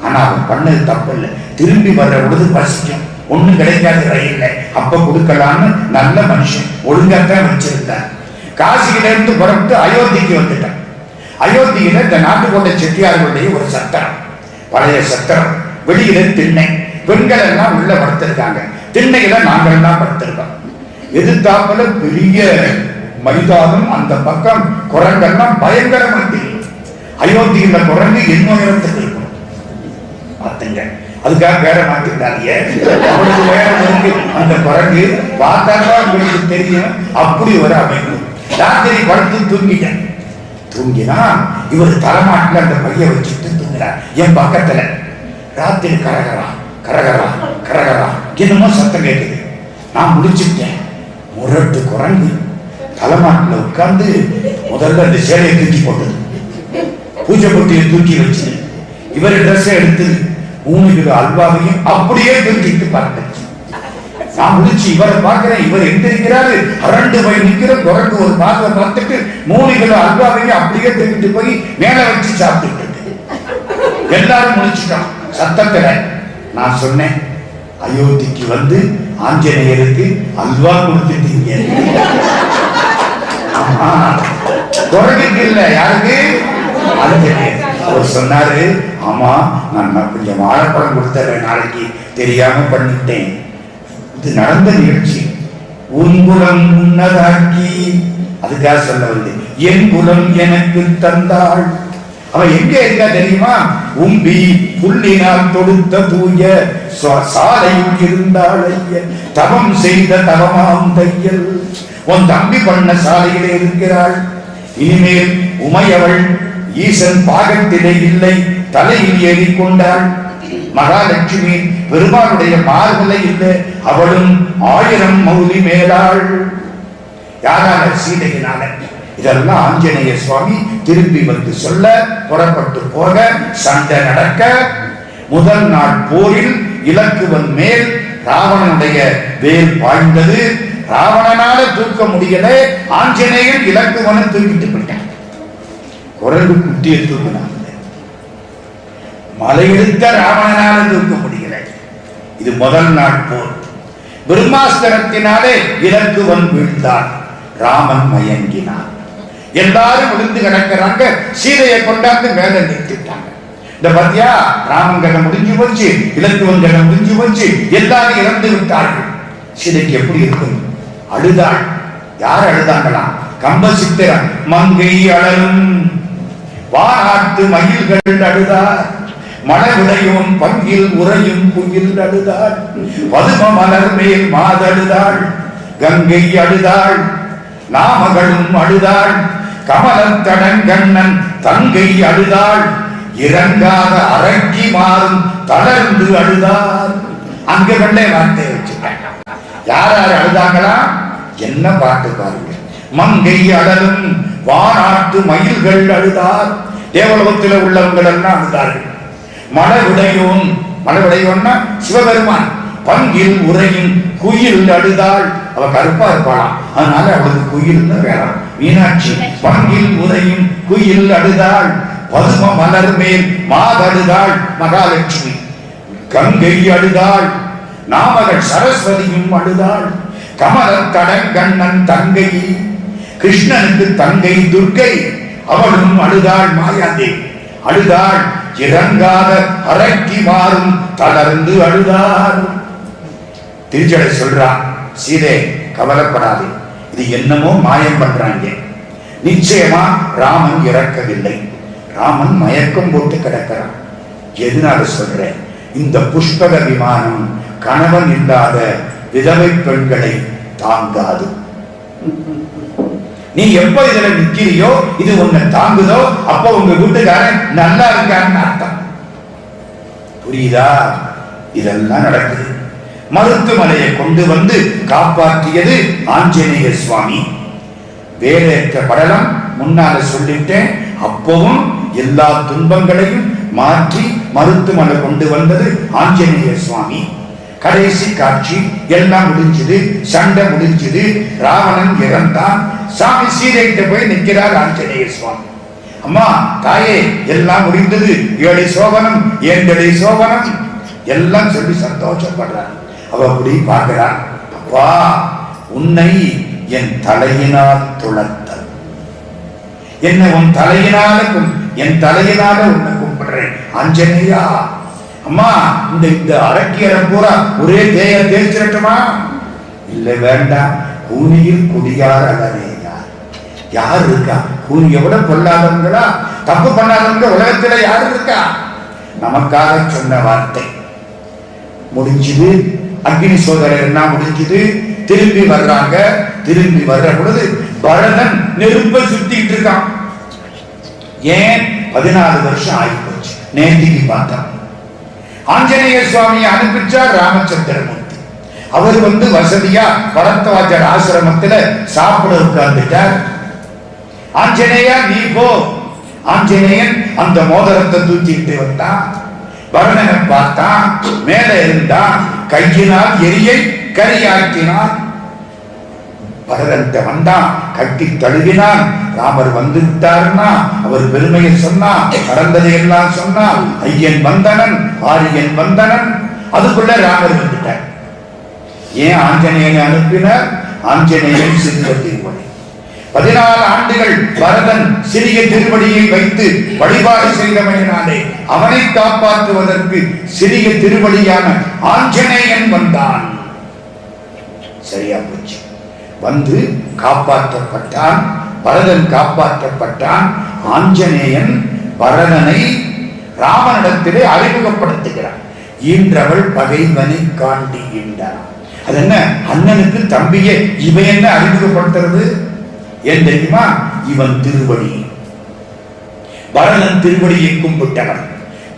ஆனா அவன் பண்ணது தப்பு இல்லை. திரும்பி வர்ற பொழுது பசிக்கும், ஒண்ணும் கிடைக்காது ரயில்ல, அப்ப கொடுக்கலான்னு நல்ல மனுஷன் ஒழுங்காத்தான் வச்சிருந்தார். காசியில இருந்து புறப்பட்டு அயோத்திக்கு வந்துட்டான். அயோத்தியில இந்த நாட்டுக்கோட்டை செட்டியார்களுடைய ஒரு சத்திரம், பழைய சத்திரம். வெளியில திண்ணை, பெண்கள் எல்லாம் உள்ள படுத்திருக்காங்க. திண்ணையில நாங்கள் எல்லாம் படுத்திருக்கோம். எதிர்த்தாப்புல பெரிய மைதானம், அந்த பக்கம் குரங்கெல்லாம் பயங்கரமா தெரியும். அயோத்தியில குரங்கு என்ன உயரத்துக்கு இருக்கும் பார்த்துங்க. அதுக்காக வேற மாத்திட்டாங்க. அவளுக்கு வேற இருக்கு அந்த குரங்கு. பார்த்தாதான் உங்களுக்கு தெரியும். அப்படி ஒரு அமைப்பு. ராத்திரி படுத்து தூங்கிட்டேன். தூங்கினா இவர் தலைமாட்டில் அந்த பைய வச்சுட்டு தூங்குறார் என் பக்கத்துல. ராத்திரி கரகரா கரகரா கரகரா என்னமோ சத்தம் கேட்குது. நான் முடிச்சுட்டேன். முரட்டு குரங்கு தலைமாட்டில் உட்கார்ந்து முதல்ல அந்த சேலையை தூக்கி போட்டது, பூஜை பொட்டியை தூக்கி வச்சு, இவர் ட்ரெஸ்ஸை எடுத்து 3 கிலோ அல்வாவையும் அப்படியே தூக்கிட்டு பார்த்துச்சு. நான் முடிச்சு இவரை பார்க்கிறேன். இவர் எந்திருக்கிறாரு, அரண்டு போய் நிக்கிற குரங்கு ஒரு பார்வை பார்த்துட்டு 3 கிலோ அல்வாவையும் அப்படியே தூக்கிட்டு போய் மேல வச்சு சாப்பிட்டு. எல்லாரும் முடிச்சுட்டோம். சத்தத்துல நான் சொன்னேன், அயோத்திக்கு வந்து ஆஞ்சநேயருக்கு அல்வா கொடுத்துட்டீங்க. ஆமா, குரங்குக்கு இல்ல, யாருக்கு? ஆஞ்சநேயர். அவர் சொன்னாரு, ஆமா நான் கொஞ்சம் வாழைப்பழம் கொடுத்துறேன், நாளைக்கு தெரியாம பண்ணிட்டேன். இது நடந்த நிகழ்ச்சி. உன் குலம் உன்னதாக்கி, அதுக்காக சொல்ல வந்து என் குலம் எனக்கு தந்தாள். அவன் எங்க இருக்கா தெரியுமா? உம்பி புள்ளினால் தொடுத்த தூய சாலையில் இருந்தாள். தவம் செய்த தவமாம் தையல் உன் தம்பி பண்ண சாலையிலே இருக்கிறாள். இனிமேல் உமையவள் ஈசன் பாகத்திலே இல்லை, தலையில் ஏறிக்கொண்டாள். மகாலட்சுமி பெருமாளுடைய மார்பலை இல்லை, அவளும் 1000 மௌலி மேலாள். யாரால? சீதையினால. இதெல்லாம் ஆஞ்சநேய சுவாமி திரும்பி வந்து சொல்ல, புறப்பட்டு போக, சண்டை நடக்க, முதல் நாள் போரில் இலக்குவன் மேல் ராவணனுடைய வேல் பாய்ந்தது. ராவணனால தூக்க முடியல, ஆஞ்சநேயன் இலக்குவனை தூக்கிட்டு போயிட்டான். குரங்கு குட்டியை தூக்கினாங்க. மலையெடுத்த ராவணனால தூக்க முடியல. இது முதல் நாள் போர். பிரம்மாஸ்திரத்தினாலே இலக்குவன் வீழ்ந்தான், ராமன் மயங்கினான். எல்லாரும் விழுந்து கிடக்கிறாங்க. சீதையை கொண்டாந்து மேல நிறுத்திட்டாங்க. இந்த பத்தியா, ராமன் கதை முடிஞ்சு போச்சு, இலக்குவன் கதை முடிஞ்சு போச்சு, எல்லாரும் இறந்து விட்டார்கள். சீதைக்கு எப்படி இருக்கும்? அழுதாள். யார் அழுதாங்களாம்? கம்பசித்திரன். மங்கை அழலும் வாராட்டு மயில்கள் அழுதார், மழவிடையோன் பங்கில் உறையும் குயில் அழுதாள், பதும மலர் மேல் மாதழுதாள், கங்கை அழுதாள், நாமகளும் அழுதாள், கமலத்தடங்கண்ணன் தங்கை அழுதாள், இறங்காத அரக்கி மாறும் தளர்ந்து அழுதாள். அங்க வெள்ளை வார்த்தை வச்சுட்டாங்க. யார் யார் அழுதாங்களா? என்ன பாட்டு பாருங்க. மங்கை அழலும் வாராட்டு மயில்கள் அழுதார். தேவலோகத்தில் உள்ளவங்கள் எல்லாம் அழுதார்கள். மழவிடையோன், மழவிடையோன்னா சிவபெருமான். பங்கில் உறையும் குயில் அழுதாள். அவ கருப்பா இருப்பாளாம், அதனால அவளுக்கு குயில்னு வேறாம். மீனாட்சி. பங்கில் உறையும் குயில் அழுதாள், பதும மலர் மேல் மாதழுதாள் மகாலட்சுமி. கங்கை அழுதாள், நாமகள் சரஸ்வதியும் அழுதாள். கமலத் கடங்கண்ணன் தங்கை, கிருஷ்ணனுக்கு தங்கை துர்க்கை, அவளும் அழுதாள். மாயாதேவி அழுதாள். இறங்காத அரக்கி மாறும் தளர்ந்து அழுதாள். திருச்சடை சொல்றான், சீதே கவலைப்படாதே, இது என்னமோ மாயம் பண்றாங்க. நிச்சயமா ராமன் இறக்கவில்லை, ராமன் மயக்கம் போட்டு கிடக்கிறான். எதனால சொல்றேன்? இந்த புஷ்பக விமானம் கணவன் இல்லாத விதவை பெண்களை தாங்காது. நீ எப்ப இதுல நிக்கிறியோ, இது உன்னை தாங்குதோ, அப்ப உங்க வீட்டுக்காரன் நல்லா இருக்கான்னு அர்த்தம். புரியுதா? இதெல்லாம் நடக்குது. மருத்துவமனையை கொண்டு வந்து காப்பாற்றியது ஆஞ்சநேய சுவாமி. வேறேற்ற படலம் முன்னால சொல்லிட்டேன். அப்பவும் எல்லா துன்பங்களையும் மாற்றி மருத்துவமனை கொண்டு வந்தது ஆஞ்சநேய சுவாமி. கடைசி காட்சி எல்லாம் முடிஞ்சது, சண்டை முடிஞ்சது, ராவணன் இறந்தான். சாமி சீதைகிட்ட போய் நிற்கிறார் ஆஞ்சநேய சுவாமி. அம்மா தாயே, எல்லாம் முடிந்தது, 7 சோபனம் 7 சோபனம் எல்லாம் சொல்லி சந்தோஷப்படுறார். அவ அப்படி பார்க்கிறார். அப்பா, உன்னை என் தலையினால் துளத்தல், என்னை உன் தலையினால என் தலையினால உன்னை கும்பிடுறேன் ஆஞ்சநேயா. அம்மா, இந்த அரக்கியரை பூரா ஒரே தேய்ச்சிரட்டுமா? இல்ல, வேண்டாம். கூனியில் குடியார் அழகேயார். யார் இருக்கா? கூனியை விட கொள்ளாதவங்களா, தப்பு பண்ணாதவங்க உலகத்துல யாரு இருக்கா? நமக்காக சொன்ன வார்த்தை முடிஞ்சது. அக்னி சோதனை எல்லாம் முடிஞ்சது. திரும்பி வர்றாங்க. திரும்பி வர்ற பொழுது பரதன் நெருப்பை சுத்திட்டு இருக்கான். ஏன்? 14 வருஷம் ஆகி போச்சு. நேத்திக்கு பார்த்தான். ஆஞ்சநேய சுவாமியை அனுப்பிச்சார் ராமச்சந்திரமூர்த்தி. அவர் வந்து வசதியா பரத்வாஜர் ஆசிரமத்துல சாப்பிட உட்கார்ந்துட்டார். ஆஞ்சநேயா நீ போ. ஆஞ்சநேயன் அந்த மோதிரத்தை தூக்கிட்டு வந்தான். பரதனை பார்த்தான். மேல இருந்தான். கையினால் எரியை கரியாக்கினான். பரதன்ட்ட வந்தான், கட்டி தழுவினான். ராமர் வந்து விட்டார்னா அவர் பெருமையை சொன்னான், நடந்ததை எல்லாம் சொன்னான். ஐயன் வந்தனன், ஆரியன் வந்தனன். அதுக்குள்ள ராமர் வந்துட்டார். ஏன் ஆஞ்சநேயனை அனுப்பினார்? ஆஞ்சநேயன் சிறிய திருவடி. 14 ஆண்டுகள் பரதன் சிறிய திருவடியை வைத்து வழிபாடு செய்தவனாலே அவனை காப்பாற்றுவதற்கு சிறிய திருவடியான ஆஞ்சநேயன் வந்தான். சரியா போச்சு. வந்து காப்பாற்றப்பட்டான். பரதன் காப்பாற்றப்பட்டான். ஆஞ்சநேயன் பரதனை ராமனிடத்திலே அறிமுகப்படுத்துகிறான். ஈன்றவள் பகைவனை காண்டி ஈண்டான். அது என்ன, அண்ணனுக்கு தம்பியை இவன் என்ன அறிமுகப்படுத்துறது? ஏன் தெரியுமா? இவன் திருவடி. பரதன் திருவடியை கும்பிட்டவன்.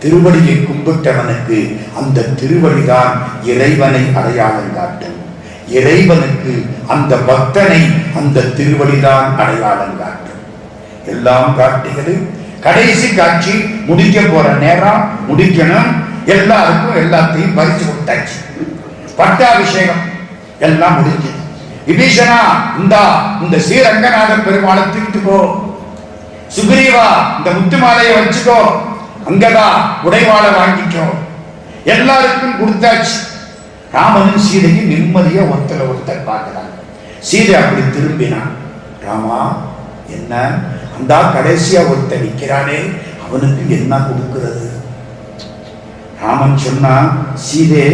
திருவடியை கும்பிட்டவனுக்கு அந்த திருவடிதான் இறைவனை அடையாளம் காட்டும். இறைவனுக்கு அந்த பக்தனை அந்த திருவடிதான் அடையாளம் காட்டும். எல்லாம் காட்டுகிறது. கடைசி காட்சி முடிக்க போற நேரம், முடிக்கணும். எல்லாருக்கும் எல்லாத்தையும் பறிச்சு கொடுத்தாச்சு. பட்டாபிஷேகம் எல்லாம் முடிஞ்சு. விபீஷணா, இந்த ஸ்ரீரங்கநாத பெருமாளை தூக்கிட்டு போ. சுக்ரீவா, இந்த முத்து மாலையை வச்சுக்கோ. அங்கதா உடைவாளை வாங்கிக்கோ. எல்லாருக்கும் கொடுத்தாச்சு. ராமனும் சீதையும் நிம்மதியா ஒருத்தர் பார்க்கிறாங்க. சீதை அப்படி திரும்பினான். ராமா, என்ன அந்த கடைசியா ஒருத்தர் நிற்கிறானே, அவனுக்கு என்ன கொடுக்கிறது? ராமன் சொன்னா, சீதே,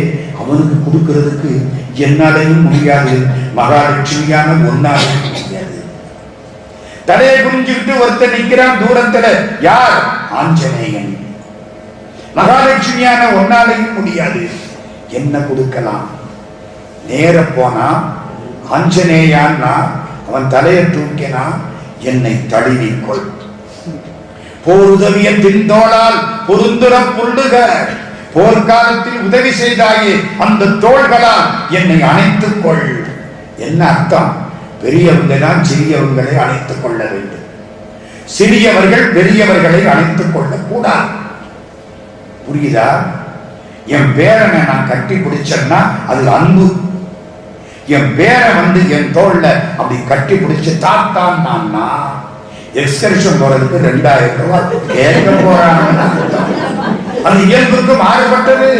அவனுக்கு கொடுக்கிறதுக்கு என்னாலையும் முடியாது, மகாலட்சுமியான ஒன்னாலையும் முடியாது. தலையை புரிஞ்சுக்கிட்டு ஒருத்தர் நிற்கிறான் தூரத்துல. யார்? ஆஞ்சநேயன். மகாலட்சுமியான ஒன்னாலையும் முடியாது, என்ன கொடுக்கலாம்? நேர போனா ஆஞ்சநேயான்னா அவன் தலையை தூக்கினா, என்னை தழுவிக்கொள். போருதவிய பின்தோளால் பொருந்துர புல்லுக. போர்க்காலத்தில் உதவி செய்தாயே அந்த தோள்களால் என்னை அணைத்துக் கொள். என்ன அர்த்தம்? பெரியவங்க தான் சிறியவர்களை அணைத்துக் கொள்ள வேண்டும். சிறியவர்கள் பெரியவர்களை அணைத்துக் கொள்ள கூடாது. புரியுதா? என் பேரனை நான் கட்டி பிடிச்சேன்னா அது அன்பு. என் பேரை வந்து என் தோல்ல அப்படி கட்டி பிடிச்சு தாத்தான் நான்னா எக்ஸ்கர்ஷன் போறதுக்கு 2000 ரூபாய் கேட்க போறாங்க. அது இயல்புக்கு மாறுபட்டது.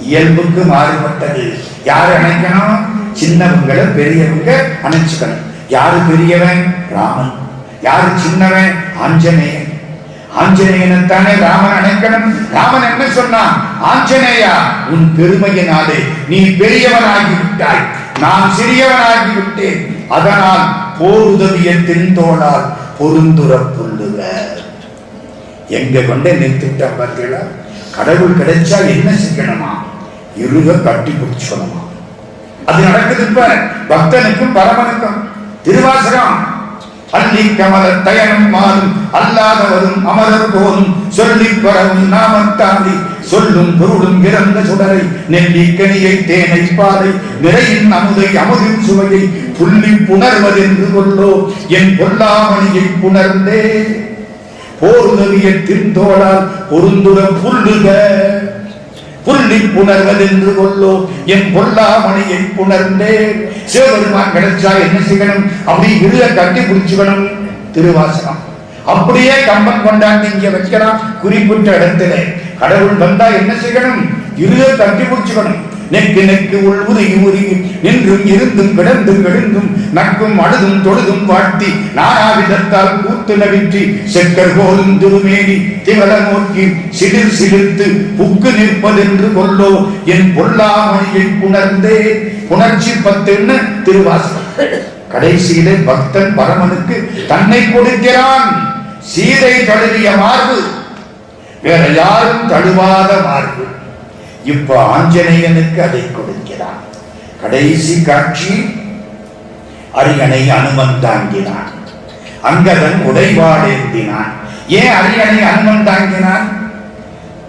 இயல்புக்கு மாறுபட்டது. யாரு அணைக்கணும்? சின்னவங்களை பெரியவங்க அணைச்சுக்கணும். யாரு பெரியவன்? ராமன். யாரு சின்னவன்? ஆஞ்சநேயன். ஆஞ்சநேயனைத்தானே ராமன் அணைக்கணும். ராமன் என்ன சொன்னான்? ஆஞ்சநேயா, உன் பெருமையினாலே நீ பெரியவனாகிவிட்டாய், நான் சிறியவனாகிவிட்டேன். அதனால் போருதவிய தின்தோளால் பொருந்துர புல்லுக. எங்க கொண்டே நிறுத்திட்டா பார்த்தீங்களா? கடவுள் கிடைச்சா என்ன செய்யணுமா? இருக கட்டி பிடிச்சுக்கணுமா? அது நடக்குது இப்ப பக்தனுக்கும் பரமனுக்கும். திருவாசகம், அள்ளி கமல தயனும் மாறும் அல்லாதவரும் அமரர் போலும் சொல்லி பரவும் நாமத்தாண்டி சொல்லும் பொருளும் இறந்த சுடரை நெல்லி கனியை தேனை பாலை நிறையின் அமுதை அமுதின் சுவையை புள்ளி புணர்வதென்று கொள்ளோ என் பொல்லாமணியை புணர்ந்தே. போருதவிய தின்தோளால் பொருந்துர புல்லுக. புள்ளி புணர்வதென்று கொள்ளோ என் பொல்லாமணியை புணர்ந்தே. சிவபெருமான் கிடைச்சா என்ன செய்யணும்? அப்படி விருத கட்டி பிடிச்சுக்கணும். திருவாசகம் அப்படியே கம்பன் கொண்டாந்து இங்க வைக்கலாம். குறிப்பிட்ட இடத்துல கடவுள் வந்தா என்ன செய்யணும்? இருத கட்டி பிடிச்சுக்கணும். நெக்கு நெக்கு உள் உருகி உருகி நின்றும் இருந்தும் கிடந்தும் எழுந்தும் நக்கும் அழுதும் தொழுதும் வாழ்த்தி நானாவிதத்தால் கூத்து நவிற்றி செக்கர் போலும் திருமேனி திவள நோக்கி சிலிர் சிலிர்த்து புக்கு நிற்பதென்று கொள்ளோ என் பொல்லாமணியை புணர்ந்தே. புணர்ச்சி 10 திருவாசகம். கடைசியிலே பக்தன் பரமனுக்கு தன்னை கொடுக்கிறான். சீதை தழுவிய மார்பு, வேற யாரும் தழுவாத மார்பு. இப்ப ஆஞ்சநேயனுக்கு அதை கொடுக்கிறான். கடைசி காட்சி, அரியணை அனுமன் தாங்கினான். அங்கதன் உடைவாடேந்தினான். ஏன் அரியணை அனுமன் தாங்கினான்?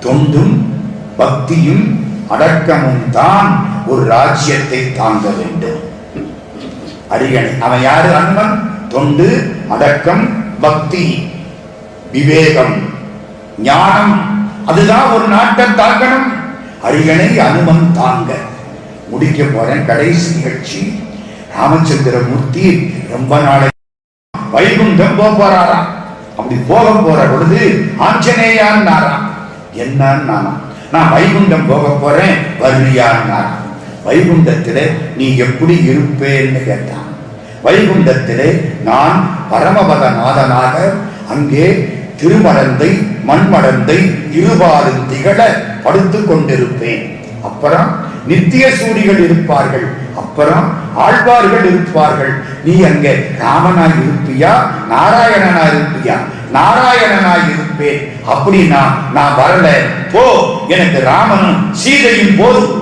தொண்டும் பக்தியும் அடக்கமும் தான் ஒரு ராஜ்யத்தை தாங்க வேண்டும். அரியணை அவன் யாரு? அனுமன். தொண்டு, அடக்கம், பக்தி, விவேகம், ஞானம், அதுதான் ஒரு நாட்டை தாக்கணும். அரியணை அனுமன் தாங்க. முடிக்க போறேன். கடைசி நிகழ்ச்சி, ராமச்சந்திரமூர்த்தி ரொம்ப நாளை வைகுண்டம் போறாராம். அப்படி போற பொழுது ஆஞ்சநேயான்னாராம். என்னன்னா நான் வைகுண்டம் போக போறேன் வருவியான்னாராம். வைகுண்டத்திலே நீ எப்படி இருப்பேன்னு கேட்டான். வைகுண்டத்திலே நான் பரமபத நாதனாக அங்கே திருமடந்தை மண்மடந்தை இருபாலும் திகழ படுத்து கொண்டிருப்பேன். அப்புறம் நித்திய சூரிகள் இருப்பார்கள், அப்புறம் ஆழ்வார்கள் இருப்பார்கள். நீ அங்கே ராமனாய் இருப்பியா நாராயணனாய் இருப்பியா? நாராயணனாய் இருப்பேன். அப்படின்னா நான் வரல, போ, எனக்கு ராமனும் சீதையும் போதும்.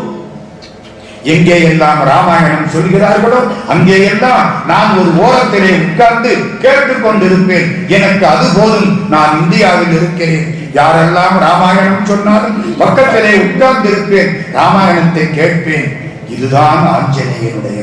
எங்கே எல்லாம் ராமாயணம் சொல்கிறார்களோ அங்கே எல்லாம் நான் ஒரு ஓரத்திலே உட்கார்ந்து கேட்டுக் கொண்டிருப்பேன். எனக்கு அது போதும், நான் இந்தியாவில் இருக்கிறேன். யாரெல்லாம் ராமாயணம் சொன்னாலும் பக்கத்திலே உட்கார்ந்து இருப்பேன், ராமாயணத்தை கேட்பேன். இதுதான் ஆஞ்சநேயனுடைய